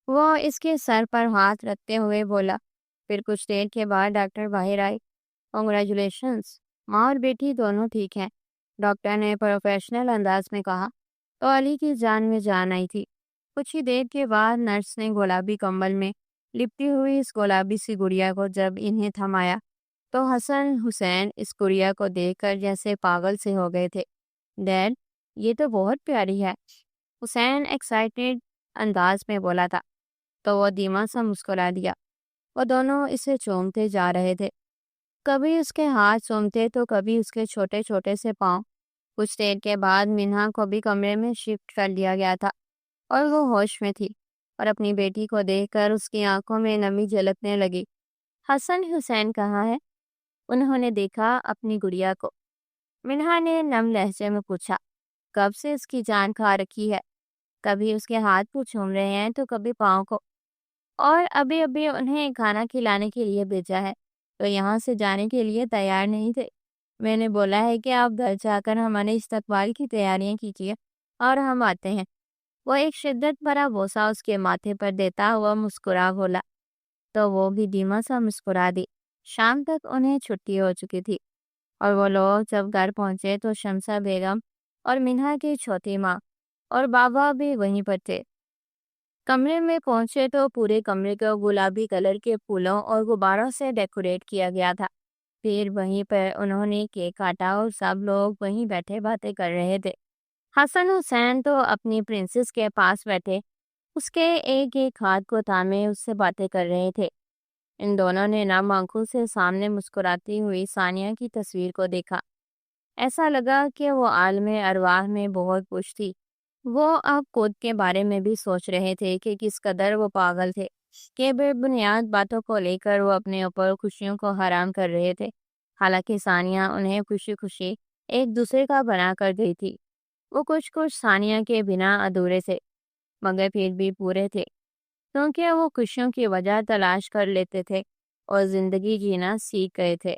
وہ اس کے سر پر ہاتھ رکھتے ہوئے بولا۔ پھر کچھ دیر کے بعد ڈاکٹر باہر آئی۔ کنگریچولیشنز، ماں اور بیٹی دونوں ٹھیک ہیں، ڈاکٹر نے پروفیشنل انداز میں کہا تو علی کی جان میں جان آئی تھی۔ کچھ ہی دیر کے بعد نرس نے گلابی کمبل میں لپٹی ہوئی اس گلابی سی گڑیا کو جب انہیں تھمایا تو حسن حسین اس گڑیا کو دیکھ کر جیسے پاگل سے ہو گئے تھے۔ ڈیڈ، یہ تو بہت پیاری ہے، حسین ایکسائٹیڈ انداز میں بولا تھا، تو وہ دھیما سا مسکرا دیا۔ وہ دونوں اسے چومتے جا رہے تھے، کبھی اس کے ہاتھ چومتے تو کبھی اس کے چھوٹے چھوٹے سے پاؤں۔ کچھ دیر کے بعد منہا کو بھی کمرے میں شفٹ کر دیا گیا تھا اور وہ ہوش میں تھی، اور اپنی بیٹی کو دیکھ کر اس کی آنکھوں میں نمی جھلکنے لگی۔ حسن حسین کہاں ہے؟ انہوں نے دیکھا اپنی گڑیا کو۔ منہا نے نم لہجے میں پوچھا۔ کب سے اس کی جان کھا رکھی ہے، کبھی اس کے ہاتھ کو چوم رہے ہیں تو کبھی پاؤں کو، اور ابھی ابھی انہیں کھانا کھلانے کے لیے بھیجا ہے، تو یہاں سے جانے کے لیے تیار نہیں تھے۔ میں نے بولا ہے کہ آپ گھر جا کر ہمارے استقبال کی تیاریاں کیجیے اور ہم آتے ہیں۔ وہ ایک شدت بھرا بوسہ اس کے ماتھے پر دیتا ہوا مسکرا بولا، تو وہ بھی دھیما سا مسکرا دی۔ شام تک انہیں چھٹی ہو چکی تھی، اور وہ لوگ جب گھر پہنچے تو شمسہ بیگم اور منہا کی چھوٹی ماں اور بابا بھی وہیں پر تھے۔ کمرے میں پہنچے تو پورے کمرے کو گلابی کلر کے پھولوں اور غباروں سے ڈیکوریٹ کیا گیا تھا۔ پھر وہیں پر انہوں نے کیک کاٹا اور سب لوگ وہیں بیٹھے باتیں کر رہے تھے۔ حسن حسین تو اپنی پرنسس کے پاس بیٹھے اس کے ایک ایک ہاتھ کو تھامے اس سے باتیں کر رہے تھے۔ ان دونوں نے نم آنکھوں سے سامنے مسکراتی ہوئی ثانیہ کی تصویر کو دیکھا۔ ایسا لگا کہ وہ عالم ارواح میں بہت خوش تھی۔ وہ اب خود کے بارے میں بھی سوچ رہے تھے کہ کس قدر وہ پاگل تھے کہ بے بنیاد باتوں کو لے کر وہ اپنے اوپر خوشیوں کو حرام کر رہے تھے۔ حالانکہ ثانیہ انہیں خوشی خوشی ایک دوسرے کا بنا کر گئی تھی۔ وہ کچھ ثانیہ کے بنا ادھورے تھے، مگر پھر بھی پورے تھے، کیونکہ وہ خوشیوں کی وجہ تلاش کر لیتے تھے اور زندگی جینا سیکھ گئے تھے۔